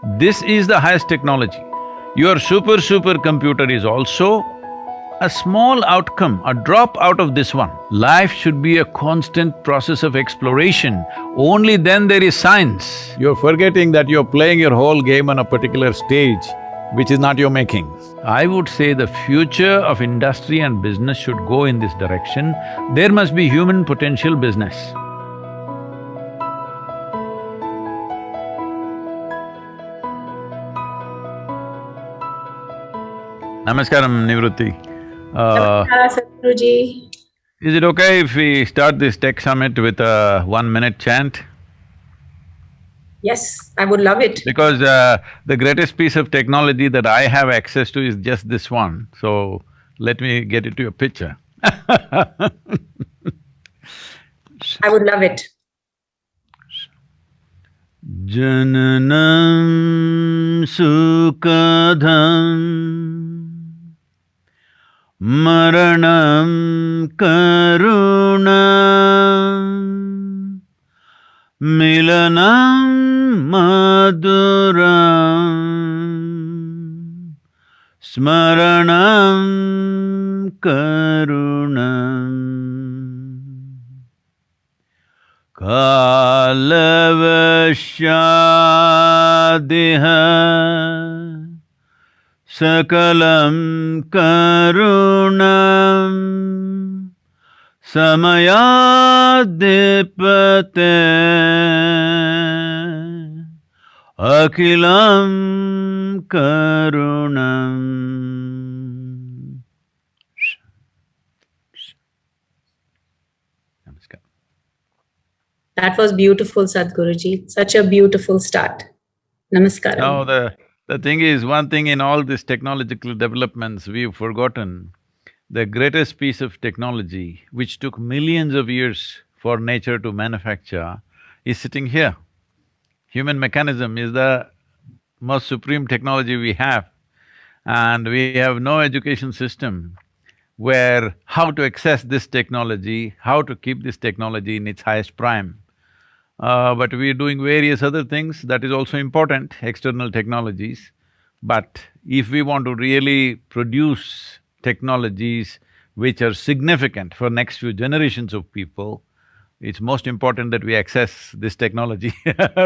This is the highest technology. Your supercomputer is also a small outcome, a drop out of this one. Life should be a constant process of exploration, only then there is science. You're forgetting that you're playing your whole game on a particular stage, which is not your making. I would say the future of industry and business should go in this direction. There must be human potential business. Namaskaram, Nivruti. Namaskar, Sadhguruji. Is it okay if we start this tech summit with a 1-minute chant? Yes, I would love it. Because the greatest piece of technology that I have access to is just this one, so let me get it to your picture. I would love it. Jananam sukadham Maranam karunam Milanam maduram Smaranam karunam Kalavashyadiha Sakalam karunam Samayadipate Akilam karunam. Namaskar. That was beautiful, Sadhguruji. Such a beautiful start. Namaskaram. Now the thing is, one thing in all these technological developments, we've forgotten the greatest piece of technology, which took millions of years for nature to manufacture, is sitting here. Human mechanism is the most supreme technology we have, and we have no education system where how to access this technology, how to keep this technology in its highest prime. But we're doing various other things, that is also important, external technologies. But if we want to really produce technologies which are significant for next few generations of people, it's most important that we access this technology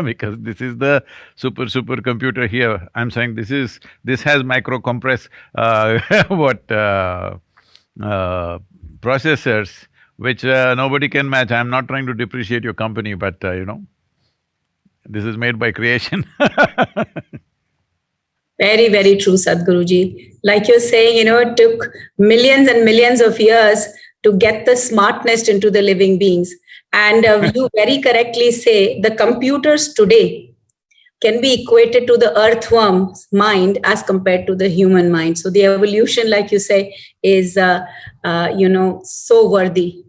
because this is the supercomputer here. I'm saying this has micro-compress processors which nobody can match. I'm not trying to depreciate your company, but this is made by creation. Very, very true, Sadhguruji. Like you're saying, it took millions and millions of years to get the smartness into the living beings. And you very correctly say the computers today can be equated to the earthworm's mind as compared to the human mind. So the evolution, like you say, is so worthy.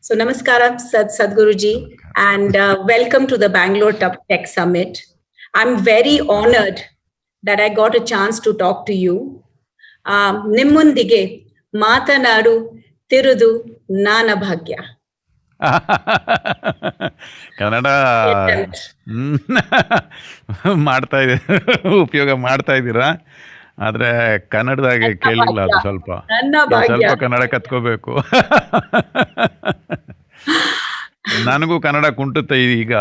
So namaskaram, Sadhguruji, and welcome to the Bangalore Tech Summit. I'm very honored that I got a chance to talk to you. Nimmundige matanadu tirudu nana bhagya. Kannada ಉಪಯೋಗ ಮಾಡ್ತಾ ಇದ್ದೀರಾ, ಆದ್ರೆ ಕನ್ನಡದಾಗೆ ಕೇಳಿಲ್ಲ ಅದು ಸ್ವಲ್ಪ ಕನ್ನಡ ಕತ್ಕೋಬೇಕು. ನನಗೂ ಕನ್ನಡ ಕುಂಟುತ್ತೆ ಈಗ,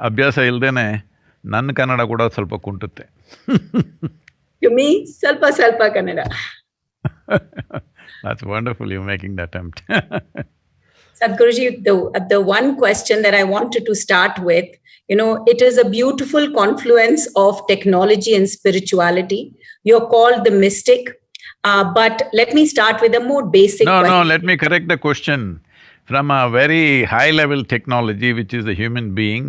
ಅಭ್ಯಾಸ ಇಲ್ದೇನೆ ನನ್ನ ಕನ್ನಡ ಕೂಡ ಸ್ವಲ್ಪ ಕುಂಟುತ್ತೆ. ಸ್ವಲ್ಪ Kannada. That's wonderful, you're making the attempt. Sadhguruji, the one question that I wanted to start with, it is a beautiful confluence of technology and spirituality. You're called the mystic, but let me start with a more basic question. No, let me correct the question. From a very high-level technology, which is the human being,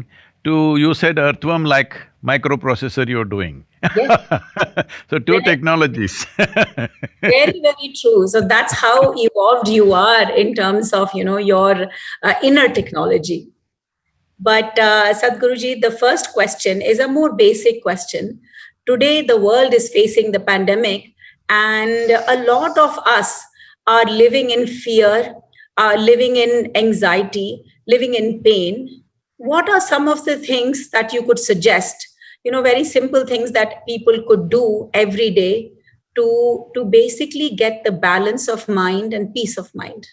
to, you said earthworm-like microprocessor you're doing. Yes. So two technologies. Very, very true. So that's how evolved you are in terms of, your inner technology. But Sadhguruji, the first question is a more basic question. Today, the world is facing the pandemic, and a lot of us are living in fear, living in anxiety, living in pain. What are some of the things that you could suggest, very simple things that people could do every day to basically get the balance of mind and peace of mind?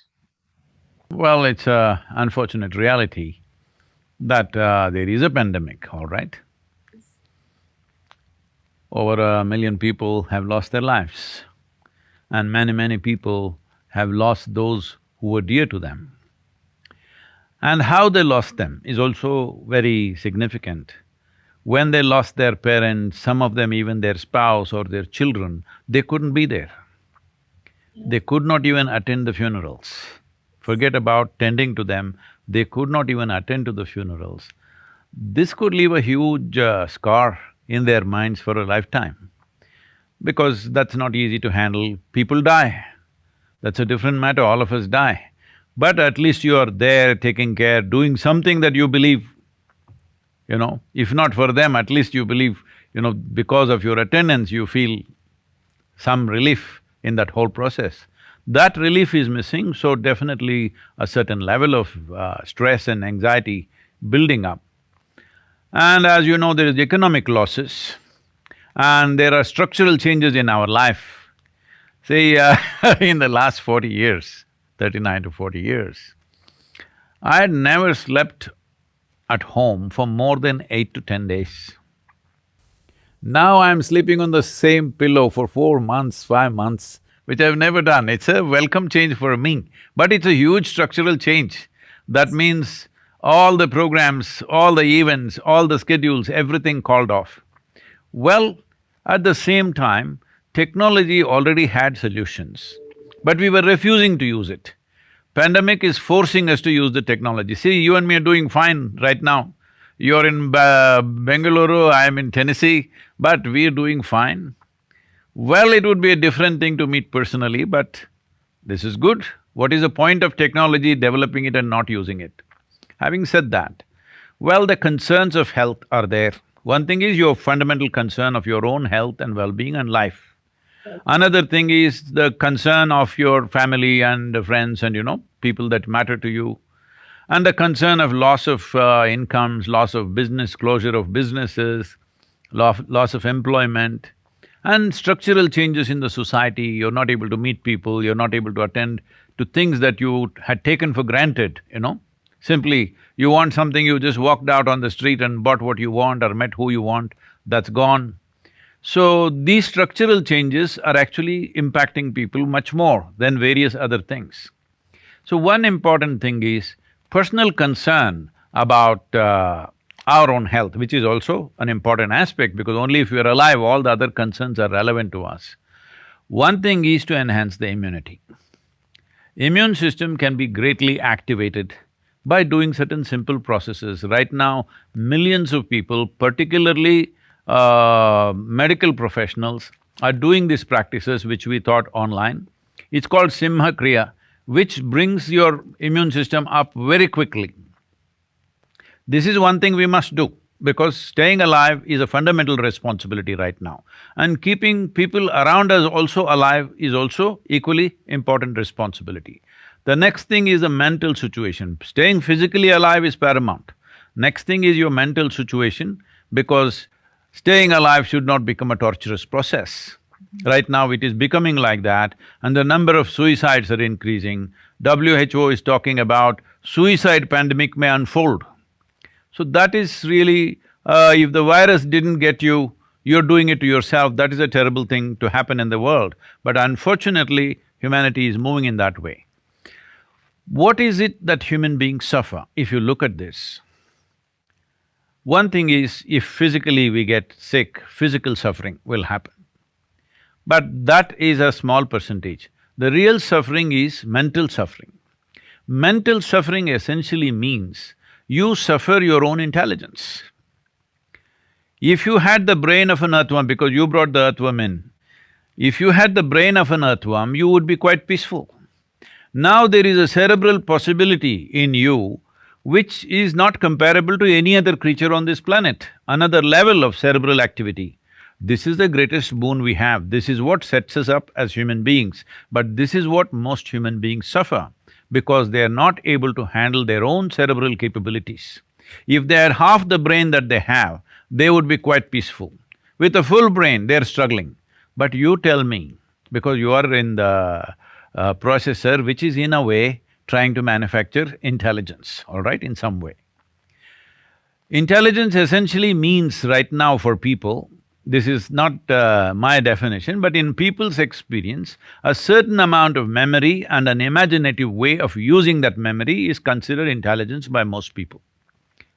Well, it's a unfortunate reality that there is a pandemic, all right? Over 1 million people have lost their lives, and many people have lost those who were dear to them. And how they lost them is also very significant. When they lost their parents, some of them even their spouse or their children, they couldn't be there. They could not even attend the funerals. Forget about tending to them, they could not even attend to the funerals. This could leave a huge scar in their minds for a lifetime, because that's not easy to handle. People die, that's a different matter, all of us die. But at least you are there taking care, doing something that you believe, if not for them, at least you believe, because of your attendance, you feel some relief in that whole process. That relief is missing, so definitely a certain level of stress and anxiety building up. And as you know, there is economic losses and there are structural changes in our life. See, in the last 40 years, 39 to 40 years, I had never slept at home for more than 8 to 10 days. Now I'm sleeping on the same pillow for 4 months, 5 months, which I've never done. It's a welcome change for me, but it's a huge structural change. That means all the programs, all the events, all the schedules, everything called off. Well, at the same time, technology already had solutions, but we were refusing to use it. Pandemic is forcing us to use the technology. See, you and me are doing fine right now. You're in Bengaluru, I'm in Tennessee, but we're doing fine. Well, it would be a different thing to meet personally, but this is good. What is the point of technology, developing it and not using it? Having said that, well, the concerns of health are there. One thing is your fundamental concern of your own health and well-being and life. Another thing is the concern of your family and friends and people that matter to you. And the concern of loss of incomes, loss of business, closure of businesses, loss of employment, and structural changes in the society. You're not able to meet people, you're not able to attend to things that you had taken for granted, Simply, you want something, you just walked out on the street and bought what you want or met who you want, that's gone. So, these structural changes are actually impacting people much more than various other things. So, one important thing is personal concern about our own health, which is also an important aspect, because only if we are alive, all the other concerns are relevant to us. One thing is to enhance the immunity. Immune system can be greatly activated by doing certain simple processes. Right now, millions of people, particularly medical professionals, are doing these practices which we taught online. It's called Simha Kriya, which brings your immune system up very quickly. This is one thing we must do, because staying alive is a fundamental responsibility right now. And keeping people around us also alive is also equally important responsibility. The next thing is the mental situation. Staying physically alive is paramount. Next thing is your mental situation, because staying alive should not become a torturous process. Right now it is becoming like that, and the number of suicides are increasing. WHO is talking about suicide pandemic may unfold. So that is really… if the virus didn't get you, you're doing it to yourself, that is a terrible thing to happen in the world. But unfortunately, humanity is moving in that way. What is it that human beings suffer if you look at this? One thing is, if physically we get sick, physical suffering will happen. But that is a small percentage. The real suffering is mental suffering. Mental suffering essentially means you suffer your own intelligence. If you had the brain of an earthworm, because you brought the earthworm in, if you had the brain of an earthworm, you would be quite peaceful. Now there is a cerebral possibility in you which is not comparable to any other creature on this planet, another level of cerebral activity. This is the greatest boon we have, this is what sets us up as human beings, but this is what most human beings suffer, because they are not able to handle their own cerebral capabilities. If they had half the brain that they have, they would be quite peaceful. With a full brain, they're struggling. But you tell me, because you are in the processor, which is in a way trying to manufacture intelligence, all right, in some way. Intelligence essentially means right now for people, this is not my definition, but in people's experience, a certain amount of memory and an imaginative way of using that memory is considered intelligence by most people,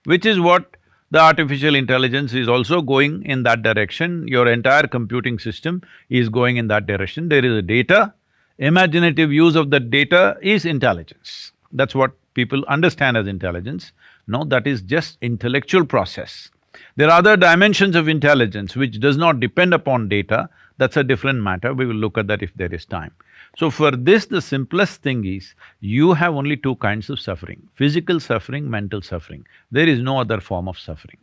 which is what the artificial intelligence is also going in that direction. Your entire computing system is going in that direction. There is a data, imaginative use of that data is intelligence. That's what people understand as intelligence. No, that is just intellectual process. There are other dimensions of intelligence which does not depend upon data, that's a different matter, we will look at that if there is time. So for this, the simplest thing is, you have only two kinds of suffering, physical suffering, mental suffering. There is no other form of suffering.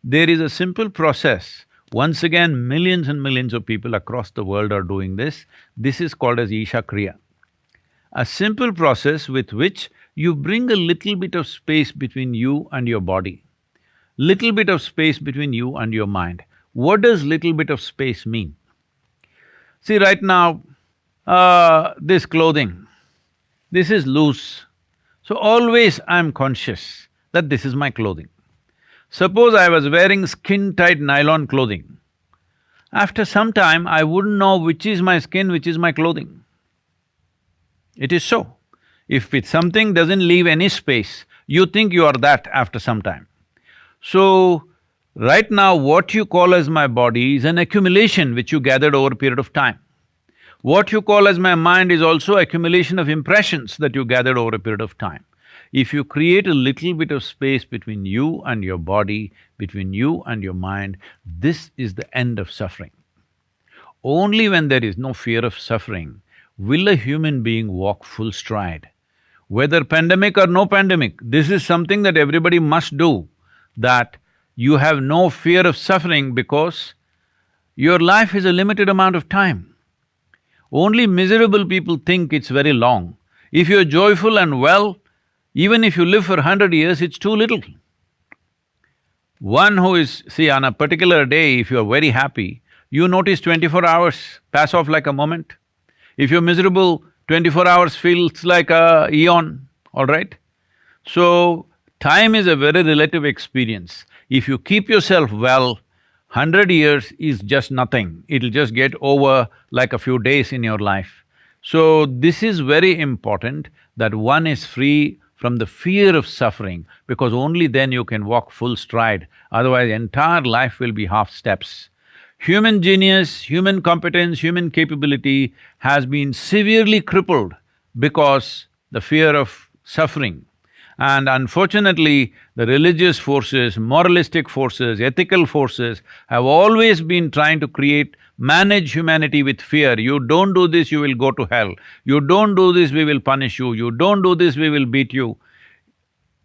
There is a simple process, once again millions and millions of people across the world are doing this. This is called as Isha Kriya. A simple process with which you bring a little bit of space between you and your body, little bit of space between you and your mind. What does little bit of space mean? See, right now, this clothing, this is loose. So always I'm conscious that this is my clothing. Suppose I was wearing skin-tight nylon clothing. After some time, I wouldn't know which is my skin, which is my clothing. It is so. If it's something doesn't leave any space, you think you are that after some time. So, right now what you call as my body is an accumulation which you gathered over a period of time. What you call as my mind is also accumulation of impressions that you gathered over a period of time. If you create a little bit of space between you and your body, between you and your mind, this is the end of suffering. Only when there is no fear of suffering will a human being walk full stride. Whether pandemic or no pandemic, this is something that everybody must do, that you have no fear of suffering because your life is a limited amount of time. Only miserable people think it's very long. If you're joyful and well, even if you live for 100 years, it's too little. One who is… see, on a particular day, if you're very happy, you notice 24 hours pass off like a moment. If you're miserable, 24 hours feels like a eon, all right? So, time is a very relative experience. If you keep yourself well, 100 years is just nothing, it'll just get over like a few days in your life. So, this is very important that one is free from the fear of suffering, because only then you can walk full stride, otherwise entire life will be half steps. Human genius, human competence, human capability has been severely crippled because the fear of suffering. And unfortunately, the religious forces, moralistic forces, ethical forces have always been trying to manage humanity with fear. You don't do this, you will go to hell. You don't do this, we will punish you. You don't do this, we will beat you.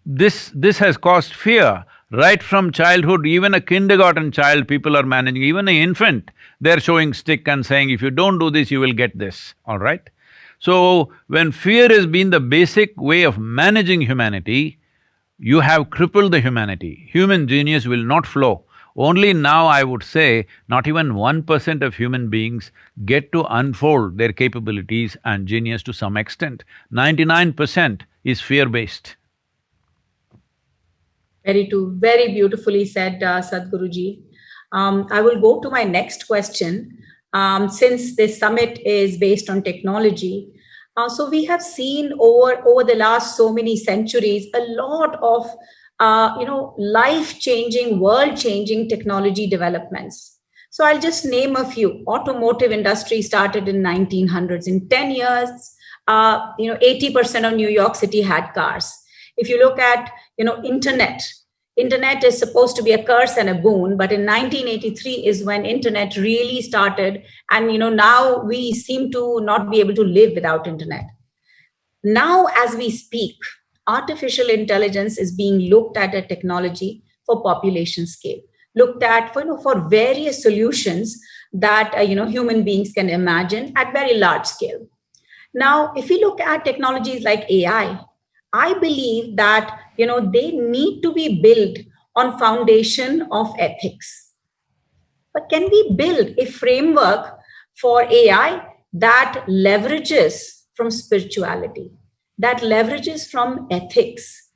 This has caused fear. Right from childhood, even a kindergarten child, people are managing, even an infant, they're showing stick and saying, if you don't do this, you will get this, all right? So, when fear has been the basic way of managing humanity, you have crippled the humanity. Human genius will not flow. Only now I would say, not even 1% of human beings get to unfold their capabilities and genius to some extent. 99% is fear-based. Very true, very beautifully said, Sadhguruji. I will go to my next question. Since this summit is based on technology, so we have seen over the last so many centuries a lot of life-changing, world-changing technology developments. So I'll just name a few. Automotive industry started in 1900s. In 10 years, 80% of New York City had cars. If you look at, internet is supposed to be a curse and a boon, but in 1983 is when internet really started, and now we seem to not be able to live without internet. Now, as we speak, artificial intelligence is being looked at a technology for population scale, looked at for various solutions that human beings can imagine at very large scale. Now, if we look at technologies like AI, I believe that they need to be built on foundation of ethics. But can we build a framework for AI that leverages from spirituality, that leverages from ethics?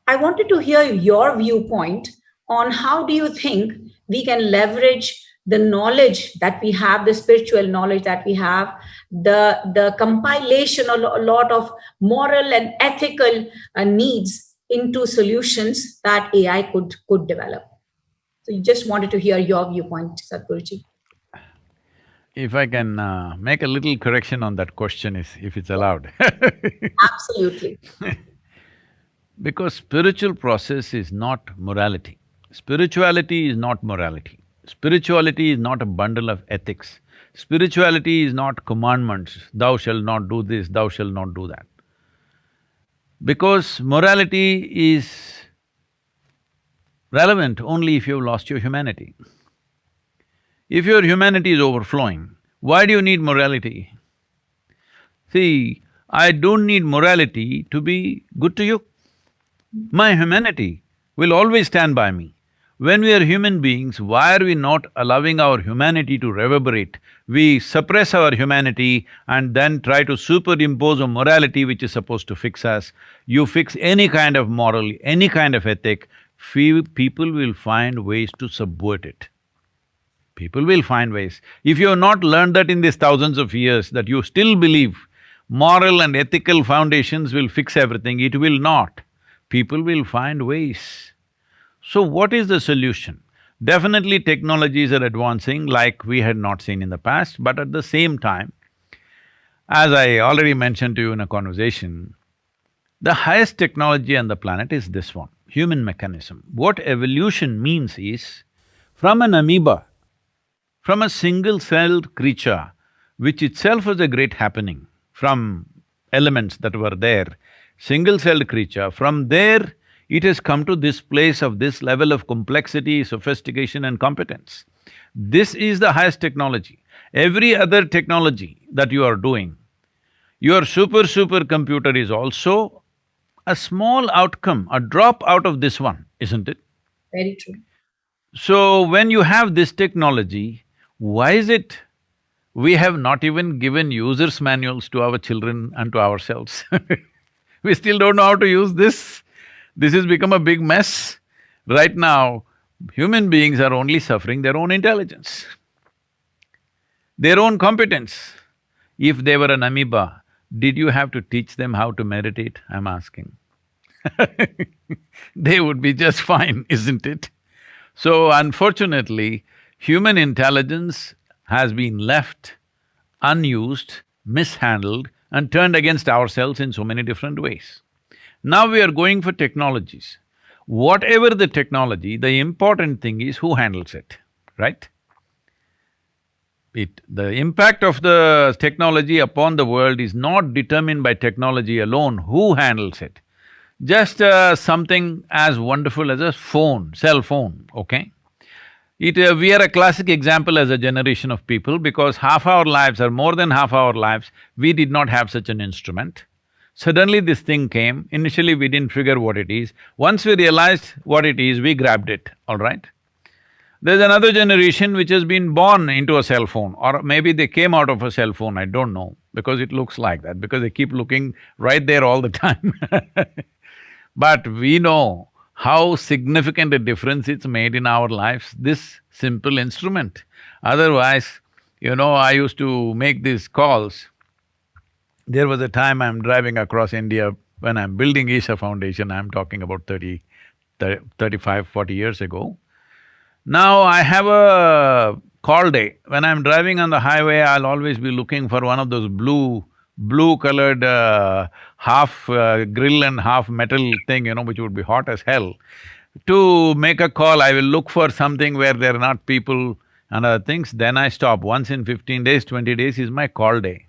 I wanted to hear your viewpoint on how do you think we can leverage the knowledge that we have, the spiritual knowledge that we have, the compilation of a lot of moral and ethical needs into solutions that AI could develop. So you just wanted to hear your viewpoint, Sadhguruji. If I can make a little correction on that question, if it's allowed. Absolutely. Because spiritual process is not morality. Spirituality is not morality. Spirituality is not a bundle of ethics. Spirituality is not commandments, thou shalt not do this, thou shalt not do that. Because morality is relevant only if you've lost your humanity. If your humanity is overflowing, why do you need morality? See, I don't need morality to be good to you. My humanity will always stand by me. When we are human beings, why are we not allowing our humanity to reverberate? We suppress our humanity and then try to superimpose a morality which is supposed to fix us. You fix any kind of moral, any kind of ethic, people will find ways to subvert it. People will find ways. If you have not learned that in these thousands of years, that you still believe moral and ethical foundations will fix everything, it will not. People will find ways. So what is the solution? Definitely technologies are advancing like we had not seen in the past, but at the same time, as I already mentioned to you in a conversation, the highest technology on the planet is this one, human mechanism. What evolution means is, from an amoeba, from a single-celled creature, which itself was a great happening, from elements that were there, single-celled creature, from there it has come to this place of this level of complexity, sophistication and competence. This is the highest technology. Every other technology that you are doing, your supercomputer is also a small outcome, a drop out of this one, isn't it? Very true. So when you have this technology, why is it we have not even given users' manuals to our children and to ourselves? We still don't know how to use this. This has become a big mess. Right now, human beings are only suffering their own intelligence, their own competence. If they were an amoeba, did you have to teach them how to meditate? I'm asking. They would be just fine, isn't it? So unfortunately, human intelligence has been left unused, mishandled and turned against ourselves in so many different ways. Now we are going for technologies. Whatever the technology, the important thing is who handles it, right? The impact of the technology upon the world is not determined by technology alone, who handles it. Just something as wonderful as a phone, cell phone, okay? We are a classic example as a generation of people because half our lives or more than half our lives, we did not have such an instrument. Suddenly this thing came, initially we didn't figure what it is. Once we realized what it is, we grabbed it, all right? There's another generation which has been born into a cell phone, or maybe they came out of a cell phone, I don't know, because it looks like that, because they keep looking right there all the time. But we know how significant a difference it's made in our lives, this simple instrument. Otherwise, I used to make these calls. There was a time I'm driving across India when I'm building Isha Foundation, I'm talking about 35, 40 years ago. Now I have a call day. When I'm driving on the highway, I'll always be looking for one of those blue-colored half grill and half metal thing, which would be hot as hell. To make a call, I will look for something where there are not people and other things, then I stop. Once in 15 days, 20 days is my call day.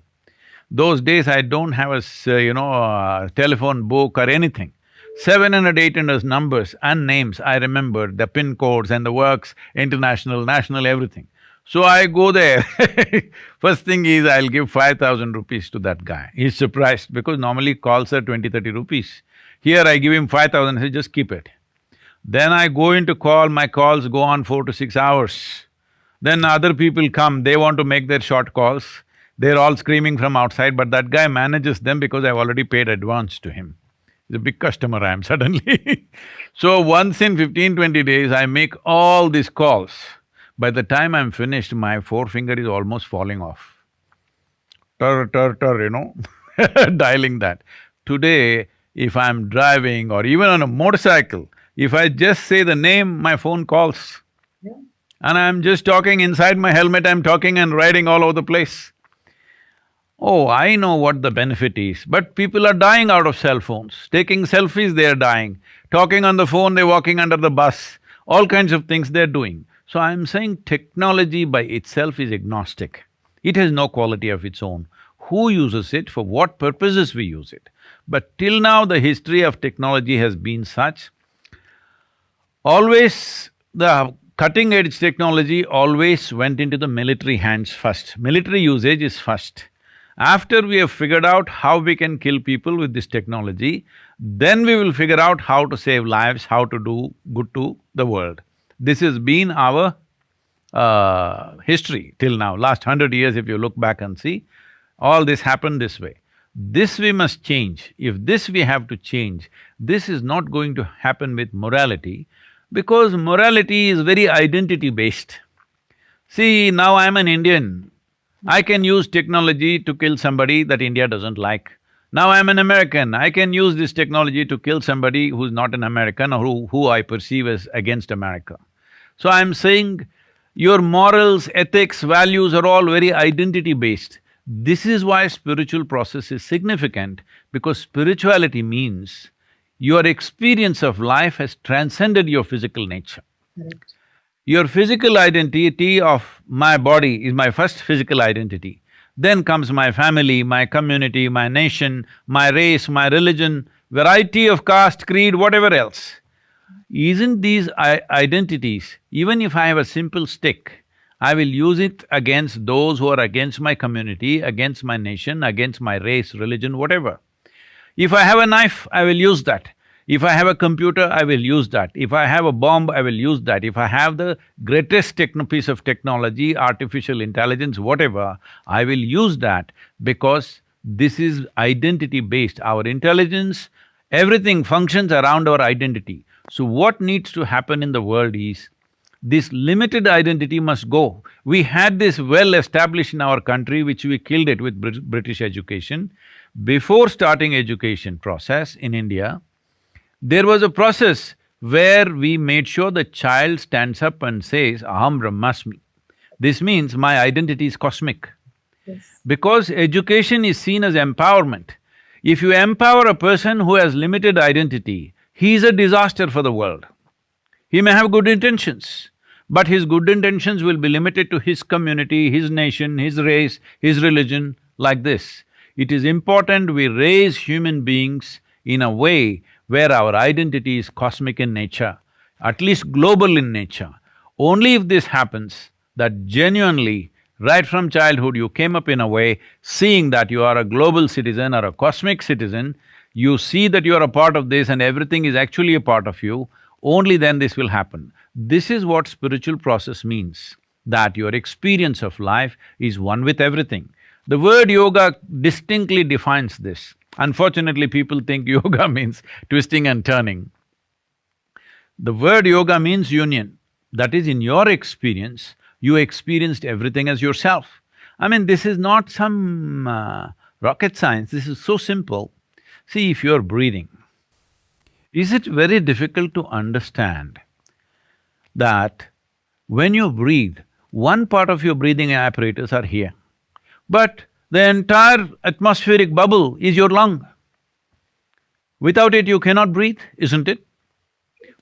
Those days I don't have a telephone book or anything. 700, 800 numbers and names, I remember, the PIN codes and the works, international, national, everything. So I go there. First thing is I'll give 5,000 rupees to that guy. He's surprised because normally calls are 20, 30 rupees. Here I give him 5,000, I say, just keep it. Then I go into call, my calls go on 4 to 6 hours. Then other people come, they want to make their short calls. They're all screaming from outside, but that guy manages them because I've already paid advance to him. He's a big customer I am suddenly So once in 15, 20 days, I make all these calls. By the time I'm finished, my forefinger is almost falling off. Tar, dialing that. Today, if I'm driving or even on a motorcycle, if I just say the name, my phone calls. Yeah. And I'm just talking inside my helmet, I'm talking and riding all over the place. Oh, I know what the benefit is, but people are dying out of cell phones. Taking selfies, they are dying. Talking on the phone, they're walking under the bus. All kinds of things they're doing. So I'm saying technology by itself is agnostic. It has no quality of its own. Who uses it, for what purposes we use it. But till now, the history of technology has been such, always the cutting-edge technology always went into the military hands first. Military usage is first. After we have figured out how we can kill people with this technology, then we will figure out how to save lives, how to do good to the world. This has been our history till now. Last 100 years, if you look back and see, all this happened this way. This we must change. If this we have to change, this is not going to happen with morality, because morality is very identity-based. See, now I'm an Indian, I can use technology to kill somebody that India doesn't like. Now I'm an American, I can use this technology to kill somebody who's not an American or who I perceive as against America. So I'm saying your morals, ethics, values are all very identity-based. This is why spiritual process is significant, because spirituality means your experience of life has transcended your physical nature. Correct. Your physical identity of my body is my first physical identity. Then comes my family, my community, my nation, my race, my religion, variety of caste, creed, whatever else. Isn't these identities, even if I have a simple stick, I will use it against those who are against my community, against my nation, against my race, religion, whatever. If I have a knife, I will use that. If I have a computer, I will use that. If I have a bomb, I will use that. If I have the greatest piece of technology, artificial intelligence, whatever, I will use that, because this is identity-based. Our intelligence, everything functions around our identity. So what needs to happen in the world is, this limited identity must go. We had this well established in our country, which we killed it with British education. Before starting education process in India, there was a process where we made sure the child stands up and says, Aham Brahmasmi. This means my identity is cosmic. Yes. Because education is seen as empowerment. If you empower a person who has limited identity, he is a disaster for the world. He may have good intentions, but his good intentions will be limited to his community, his nation, his race, his religion, like this. It is important we raise human beings in a way where our identity is cosmic in nature, at least global in nature. Only if this happens, that genuinely, right from childhood, you came up in a way, seeing that you are a global citizen or a cosmic citizen, you see that you are a part of this and everything is actually a part of you, only then this will happen. This is what spiritual process means, that your experience of life is one with everything. The word yoga distinctly defines this. Unfortunately, people think yoga means twisting and turning. The word yoga means union. That is, in your experience, you experienced everything as yourself. I mean, this is not some rocket science, this is so simple. See, if you're breathing, is it very difficult to understand that when you breathe, one part of your breathing apparatus are here, but the entire atmospheric bubble is your lung. Without it, you cannot breathe, isn't it?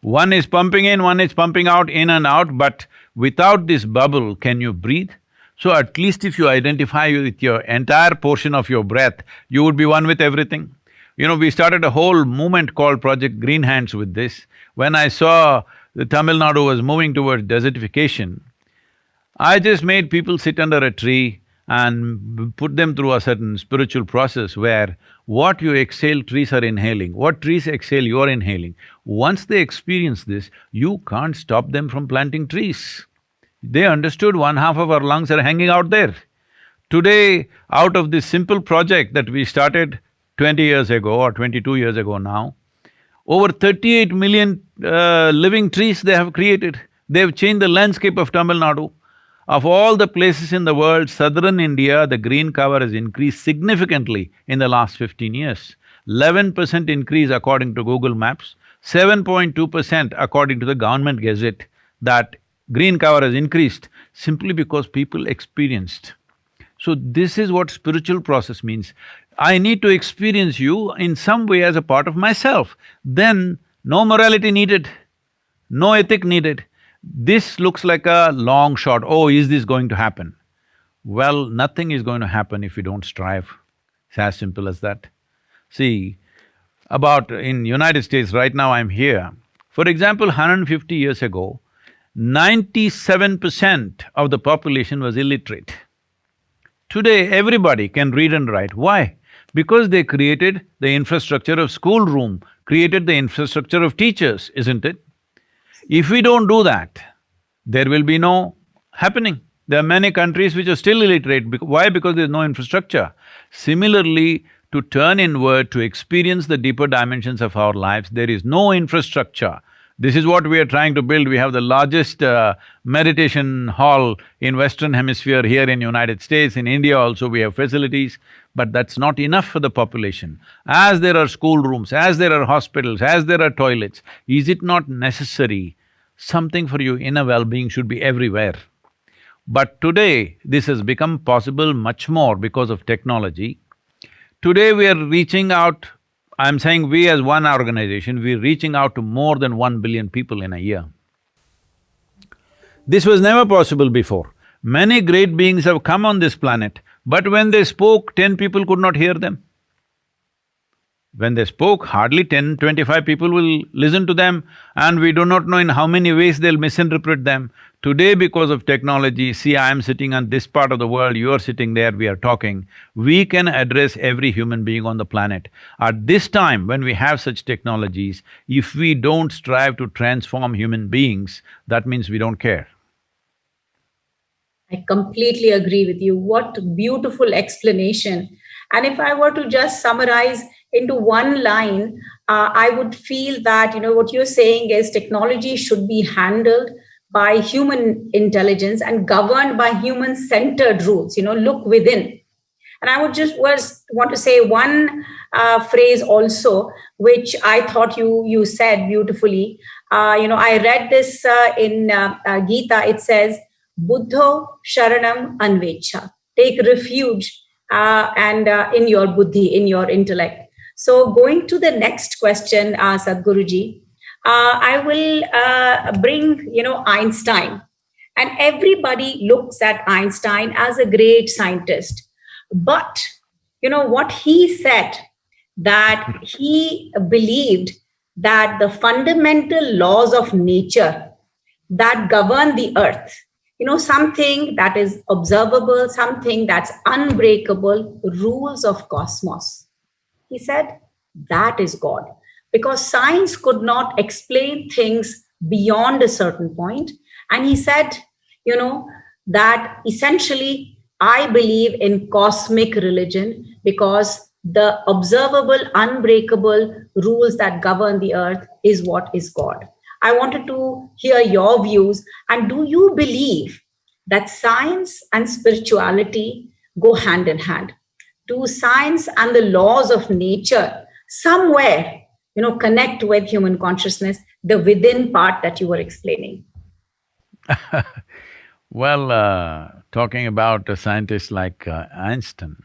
One is pumping in, one is pumping out, in and out, but without this bubble, can you breathe? So at least if you identify with your entire portion of your breath, you would be one with everything. We started a whole movement called Project Green Hands with this. When I saw the Tamil Nadu was moving towards desertification, I just made people sit under a tree and put them through a certain spiritual process where what you exhale, trees are inhaling, what trees exhale, you are inhaling. Once they experience this, you can't stop them from planting trees. They understood one half of our lungs are hanging out there. Today, out of this simple project that we started 20 years ago or 22 years ago now, over 38 million living trees they have created. They've changed the landscape of Tamil Nadu. Of all the places in the world, southern India, the green cover has increased significantly in the last 15 years. 11% increase according to Google Maps, 7.2% according to the government gazette, that green cover has increased simply because people experienced. So this is what spiritual process means. I need to experience you in some way as a part of myself. Then no morality needed, no ethic needed. This looks like a long shot, oh, is this going to happen? Well, nothing is going to happen if you don't strive. It's as simple as that. See, about in United States, right now I'm here. For example, 150 years ago, 97% of the population was illiterate. Today, everybody can read and write. Why? Because they created the infrastructure of schoolroom, created the infrastructure of teachers, isn't it? If we don't do that, there will be no happening. There are many countries which are still illiterate. Why? Because there's no infrastructure. Similarly, to turn inward, to experience the deeper dimensions of our lives, there is no infrastructure. This is what we are trying to build. We have the largest meditation hall in Western Hemisphere here in United States. In India also we have facilities, but that's not enough for the population. As there are schoolrooms, as there are hospitals, as there are toilets, is it not necessary something for your inner well-being should be everywhere? But today, this has become possible much more because of technology. Today we are reaching out, I'm saying we as one organization, we're reaching out to more than 1 billion people in a year. This was never possible before. Many great beings have come on this planet, but when they spoke, 10 people could not hear them. When they spoke, hardly 10, 25 people will listen to them, and we do not know in how many ways they'll misinterpret them. Today, because of technology, see, I am sitting on this part of the world, you are sitting there, we are talking, we can address every human being on the planet. At this time, when we have such technologies, if we don't strive to transform human beings, that means we don't care. I completely agree with you. What beautiful explanation. And if I were to just summarize into one line, I would feel that, what you're saying is technology should be handled by human intelligence and governed by human-centered rules, look within. And I would just want to say one phrase also, which I thought you said beautifully. I read this in Gita. It says, Buddho Sharanam Anvecha. Take refuge and in your buddhi, in your intellect. So going to the next question, Sadhguruji, I will bring, Einstein. And everybody looks at Einstein as a great scientist. But, what he said, that he believed that the fundamental laws of nature that govern the earth, something that is observable, something that's unbreakable, rules of cosmos. He said, that is God. Because science could not explain things beyond a certain point. And he said, that essentially, I believe in cosmic religion because the observable, unbreakable rules that govern the earth is what is God. I wanted to hear your views. And do you believe that science and spirituality go hand in hand? Do science and the laws of nature somewhere, connect with human consciousness, the within part that you were explaining? Well, talking about a scientist like Einstein,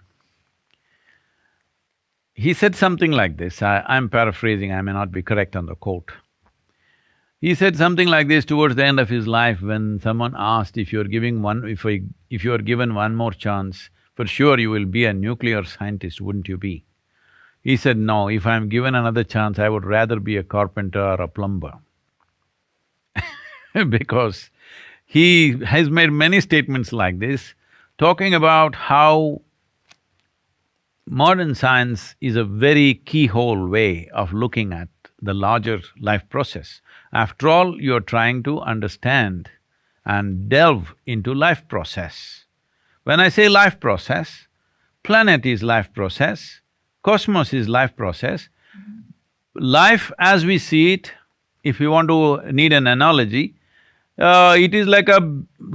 he said something like this, I'm paraphrasing, I may not be correct on the quote. He said something like this towards the end of his life when someone asked if you're giving one… if you're given one more chance, for sure you will be a nuclear scientist, wouldn't you be? He said, no, if I'm given another chance, I would rather be a carpenter or a plumber. Because he has made many statements like this, talking about how modern science is a very keyhole way of looking at the larger life process. After all, you're trying to understand and delve into life process. When I say life process, planet is life process, cosmos is life process. Life as we see it, if you want to need an analogy, it is like a…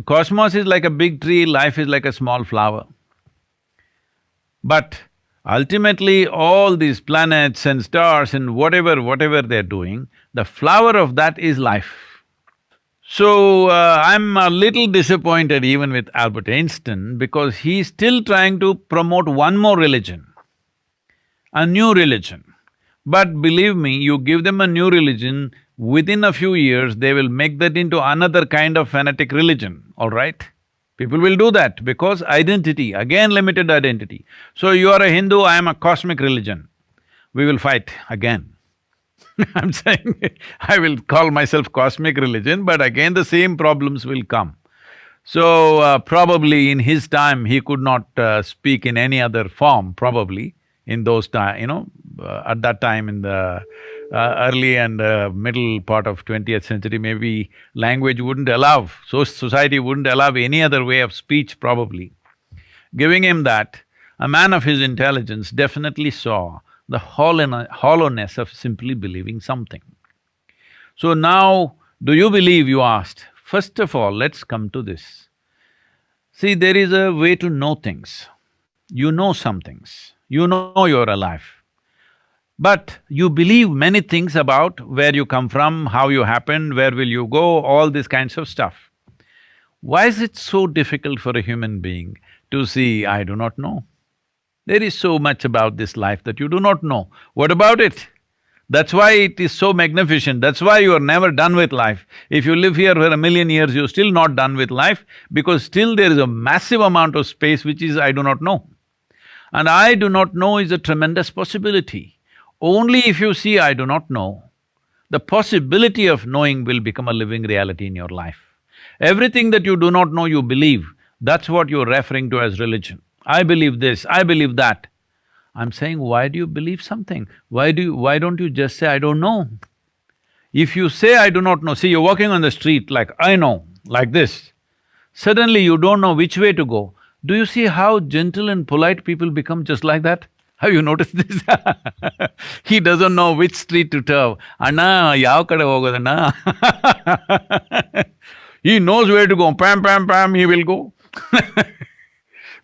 cosmos is like a big tree, life is like a small flower. But ultimately, all these planets and stars and whatever they're doing, the flower of that is life. So, I'm a little disappointed even with Albert Einstein because he's still trying to promote one more religion, a new religion. But believe me, you give them a new religion, within a few years, they will make that into another kind of fanatic religion, all right? People will do that because identity, again limited identity. So you are a Hindu, I am a cosmic religion. We will fight again. I'm saying I will call myself cosmic religion, but again the same problems will come. So, probably in his time, he could not speak in any other form, probably, in those time, at that time in the early and middle part of 20th century, maybe language wouldn't allow, so society wouldn't allow any other way of speech probably. Giving him that, a man of his intelligence definitely saw the hollowness of simply believing something. So now, do you believe, you asked? First of all, let's come to this. See, there is a way to know things. You know some things, you know you're alive. But you believe many things about where you come from, how you happened, where will you go, all these kinds of stuff. Why is it so difficult for a human being to see, I do not know? There is so much about this life that you do not know. What about it? That's why it is so magnificent, that's why you are never done with life. If you live here for 1,000,000 years, you're still not done with life because still there is a massive amount of space which is I do not know. And I do not know is a tremendous possibility. Only if you see I do not know, the possibility of knowing will become a living reality in your life. Everything that you do not know, you believe, that's what you're referring to as religion. I believe this, I believe that. I'm saying, why do you believe something? Why don't you just say, I don't know? If you say, I do not know, see, you're walking on the street like, I know, like this. Suddenly you don't know which way to go. Do you see how gentle and polite people become just like that? Have you noticed this? He doesn't know which street to turn. Anna, yav kade hogodanna? He knows where to go, pam, pam, pam, he will go.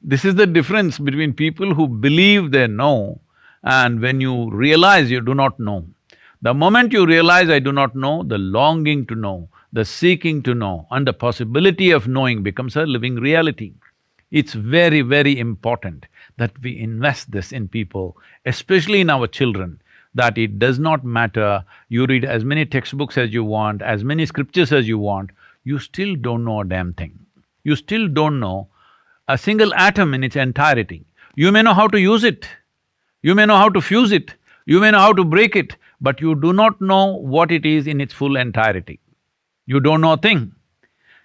This is the difference between people who believe they know and when you realize you do not know. The moment you realize I do not know, the longing to know, the seeking to know and the possibility of knowing becomes a living reality. It's very, very important that we invest this in people, especially in our children, that it does not matter, you read as many textbooks as you want, as many scriptures as you want, you still don't know a damn thing. You still don't know a single atom in its entirety. You may know how to use it, you may know how to fuse it, you may know how to break it, but you do not know what it is in its full entirety. You don't know a thing.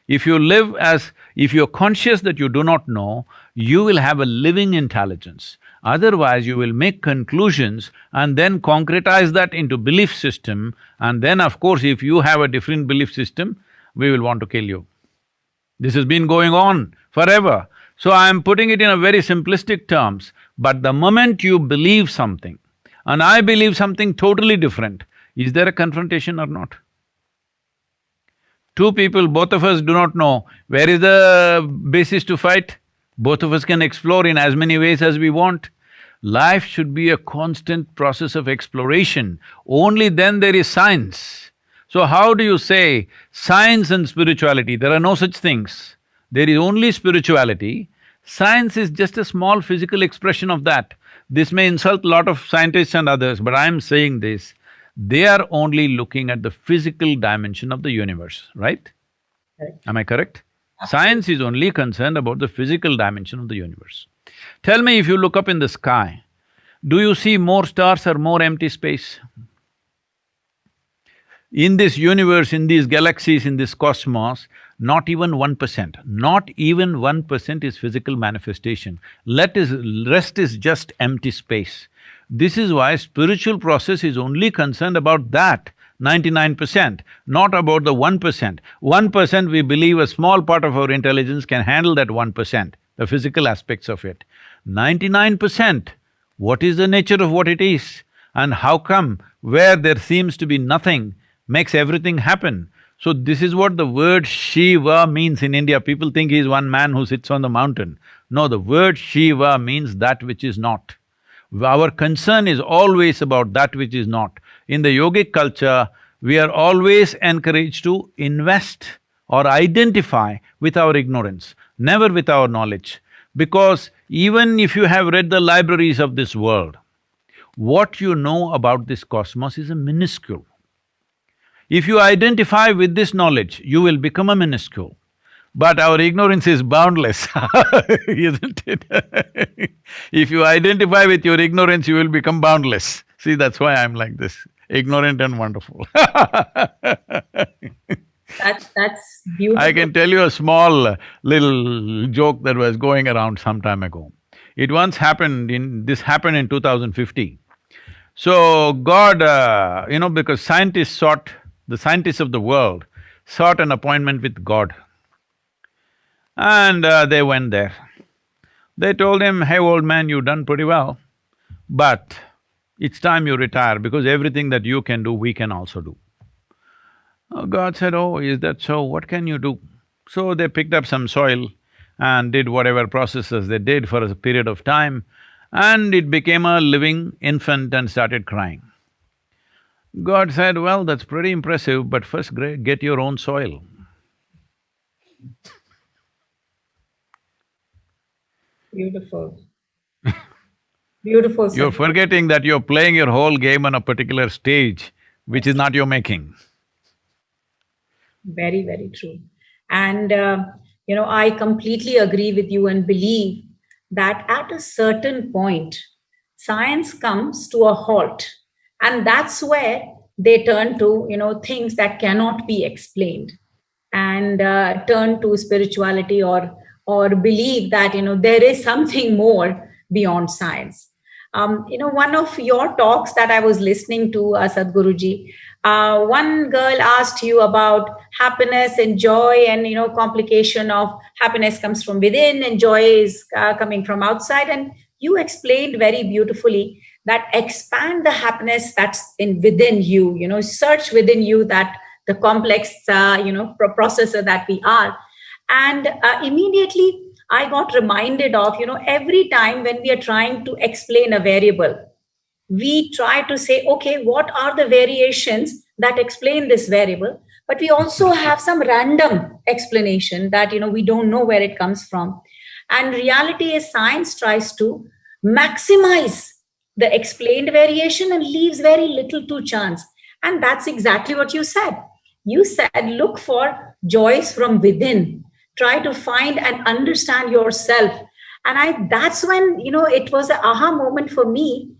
If you're conscious that you do not know, you will have a living intelligence. Otherwise, you will make conclusions and then concretize that into belief system, and then of course, if you have a different belief system, we will want to kill you. This has been going on forever. So I am putting it in a very simplistic terms, but the moment you believe something and I believe something totally different, is there a confrontation or not? Two people, both of us do not know, where is the basis to fight? Both of us can explore in as many ways as we want. Life should be a constant process of exploration, only then there is science. So how do you say science and spirituality? There are no such things. There is only spirituality. Science is just a small physical expression of that. This may insult a lot of scientists and others, but I'm saying this, they are only looking at the physical dimension of the universe, right? Correct. Am I correct? Science is only concerned about the physical dimension of the universe. Tell me, if you look up in the sky, do you see more stars or more empty space? In this universe, in these galaxies, in this cosmos, Not even 1%. Not even 1% is physical manifestation. Rest is just empty space. This is why spiritual process is only concerned about that 99%, not about the 1%. 1% we believe a small part of our intelligence can handle that 1%, the physical aspects of it. 99%, what is the nature of what it is? And how come where there seems to be nothing makes everything happen? So this is what the word Shiva means in India. People think he's one man who sits on the mountain. No, the word Shiva means that which is not. Our concern is always about that which is not. In the yogic culture, we are always encouraged to invest or identify with our ignorance, never with our knowledge. Because even if you have read the libraries of this world, what you know about this cosmos is a minuscule. If you identify with this knowledge, you will become a minuscule. But our ignorance is boundless, isn't it? If you identify with your ignorance, you will become boundless. See, that's why I'm like this, ignorant and wonderful. That's beautiful. I can tell you a small little joke that was going around some time ago. It once happened this happened in 2050. So God, because the scientists of the world sought an appointment with God. And they went there. They told him, "Hey, old man, you've done pretty well, but it's time you retire because everything that you can do, we can also do." God said, "Oh, is that so? What can you do?" So they picked up some soil and did whatever processes they did for a period of time, and it became a living infant and started crying. God said, "Well, that's pretty impressive, but first get your own soil." Beautiful. Beautiful, You're Sadhguru. forgetting that you're playing your whole game on a particular stage, which is not your making. Very, very true. And, I completely agree with you and believe that at a certain point, science comes to a halt. And that's where they turn to, things that cannot be explained and turn to spirituality or believe that, there is something more beyond science. One of your talks that I was listening to, Sadhguruji, one girl asked you about happiness and joy, and complication of happiness comes from within and joy is coming from outside. And you explained very beautifully that expand the happiness that's in within you. Search within you that the complex, processor that we are. And immediately I got reminded of, every time when we are trying to explain a variable, we try to say, okay, what are the variations that explain this variable? But we also have some random explanation that, we don't know where it comes from. And reality is science tries to maximize the explained variation and leaves very little to chance. And that's exactly what you said. You said, look for joys from within. Try to find and understand yourself. And that's when, it was an aha moment for me